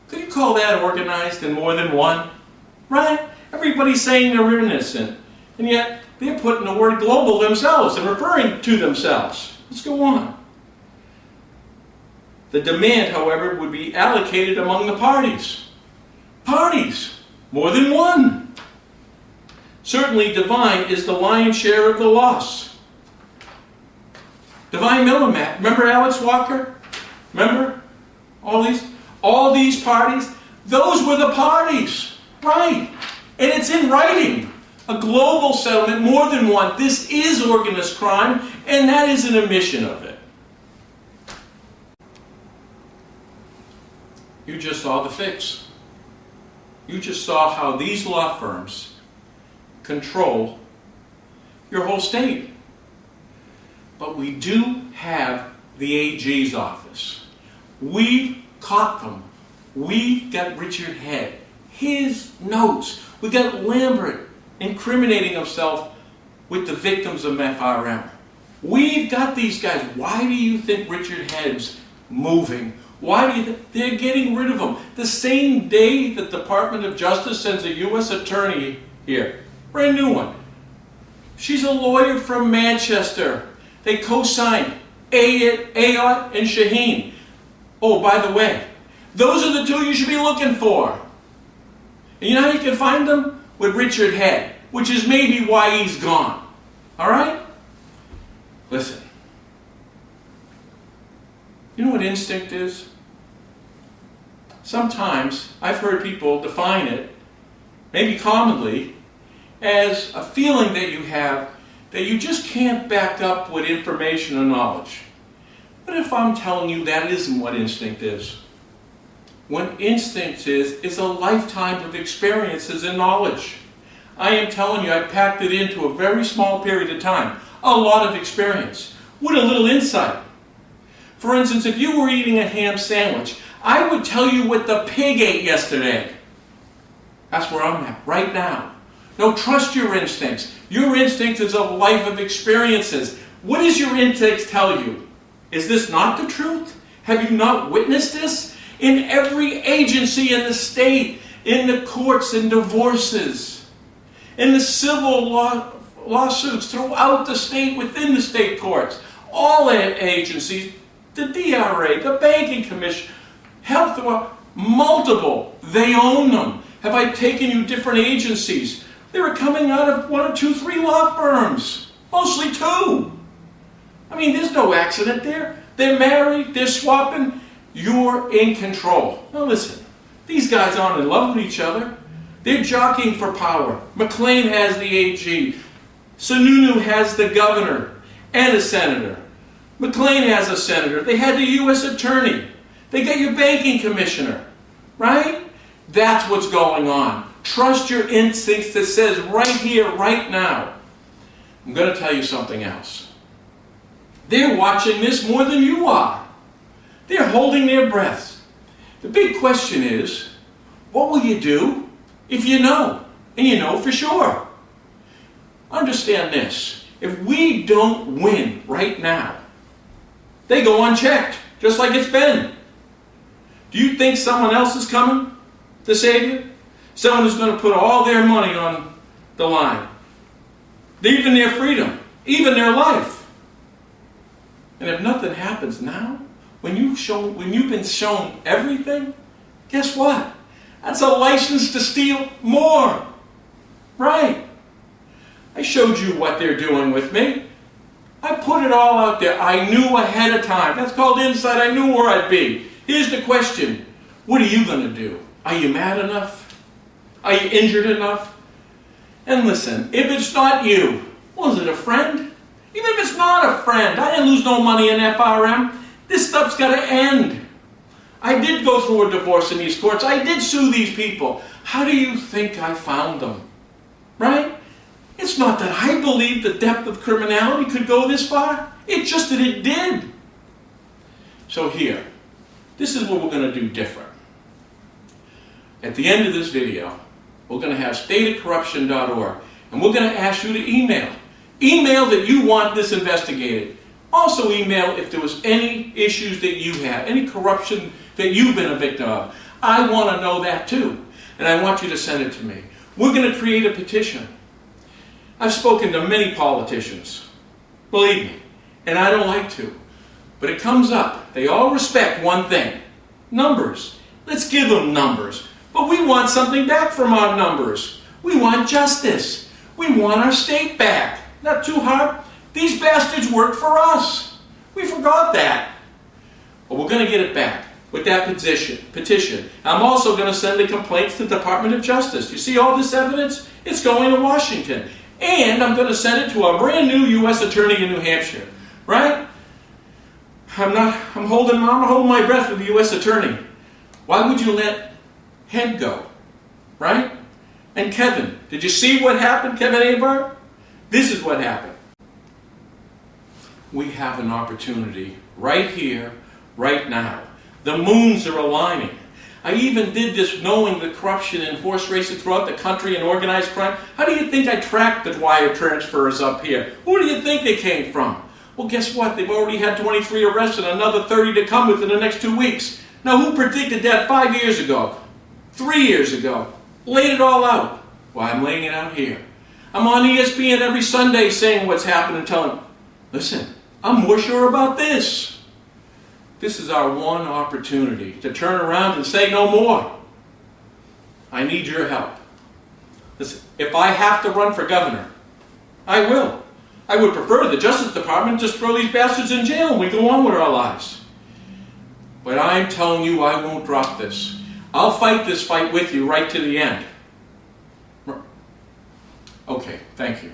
Could you call that organized in more than one? Right? Everybody's saying they're innocent, and yet they're putting the word global themselves and referring to themselves. Let's go on. The demand, however, would be allocated among the parties. Parties. More than one. Certainly Divine is the lion's share of the loss. Divine Millimat. Remember Alex Walker? Remember? All these parties? Those were the parties. Right. And it's in writing. A global settlement, more than one. This is organized crime, and that is an admission of it. You just saw the fix. You just saw how these law firms control your whole state. But we do have the AG's office. We've caught them. We've got Richard Head, his notes. We got Lambert incriminating himself with the victims of FRM. We've got these guys. Why do you think Richard Head's moving? Why do you think they're getting rid of him? The same day the Department of Justice sends a U.S. attorney here, brand new one. She's a lawyer from Manchester. They co-signed Ayotte and Shaheen. Oh, by the way, those are the two you should be looking for. And you know how you can find them? With Richard Head, which is maybe why he's gone. All right? Listen. You know what instinct is? Sometimes I've heard people define it, maybe commonly, as a feeling that you have that you just can't back up with information or knowledge. But if I'm telling you that isn't what instinct is, what instinct is a lifetime of experiences and knowledge. I am telling you, I packed it into a very small period of time. A lot of experience with a little insight. For instance, if you were eating a ham sandwich, I would tell you what the pig ate yesterday. That's where I'm at right now. No, trust your instincts. Your instinct is a life of experiences. What does your instincts tell you? Is this not the truth? Have you not witnessed this? In every agency in the state, in the courts and divorces, in the civil lawsuits throughout the state, within the state courts, all agencies, the DRA, the Banking Commission, Health, multiple, they own them. Have I taken you different agencies? They were coming out of 1 or 2, 3 law firms, mostly 2. I mean, there's no accident there. They're married, they're swapping. You're in control. Now listen, these guys aren't in love with each other. They're jockeying for power. McLean has the AG. Sununu has the governor and a senator. McLean has a senator. They had the U.S. attorney. They got your banking commissioner. Right? That's what's going on. Trust your instincts that says right here, right now. I'm going to tell you something else. They're watching this more than you are. They're holding their breaths. The big question is, what will you do if you know? And you know for sure. Understand this. If we don't win right now, they go unchecked, just like it's been. Do you think someone else is coming to save you? Someone who's going to put all their money on the line. Even their freedom. Even their life. And if nothing happens now, when you've been shown everything, guess what? That's a license to steal more. Right. I showed you what they're doing with me. I put it all out there. I knew ahead of time. That's called insight. I knew where I'd be. Here's the question. What are you going to do? Are you mad enough? Are you injured enough? And listen, if it's not you, was it a friend? Even if it's not a friend, I didn't lose no money in FRM. This stuff's got to end. I did go through a divorce in these courts. I did sue these people. How do you think I found them? Right? It's not that I believed the depth of criminality could go this far. It's just that it did. So here, this is what we're going to do different. At the end of this video, we're going to have stateofcorruption.org, and we're going to ask you to email. Email that you want this investigated. Also email if there was any issues that you have, any corruption that you've been a victim of. I want to know that too, and I want you to send it to me. We're going to create a petition. I've spoken to many politicians, believe me, and I don't like to. But it comes up. They all respect one thing. Numbers. Let's give them numbers. But we want something back from our numbers. We want justice. We want our state back. Not too hard. These bastards work for us. We forgot that. But we're going to get it back with that petition. I'm also going to send the complaints to the Department of Justice. You see all this evidence? It's going to Washington. And I'm going to send it to a brand new U.S. attorney in New Hampshire. Right? I'm holding my breath for the U.S. attorney. Why would you let Head go? right? And Kevin, did you see what happened, Kevin Avart? This is what happened. We have an opportunity right here, right now. The moons are aligning. I even did this knowing the corruption in horse racing throughout the country and organized crime. How do you think I tracked the wire transfers up here? Who do you think they came from? Well, guess what? They've already had 23 arrests and another 30 to come within the next 2 weeks. Now, who predicted that 5 years ago? 3 years ago? Laid it all out. Well, I'm laying it out here. I'm on ESPN every Sunday saying what's happening, telling, listen, I'm more sure about this. This is our one opportunity to turn around and say no more. I need your help. Listen, if I have to run for governor, I will. I would prefer the Justice Department just throw these bastards in jail and we go on with our lives. But I'm telling you, I won't drop this. I'll fight this fight with you right to the end. Okay, thank you.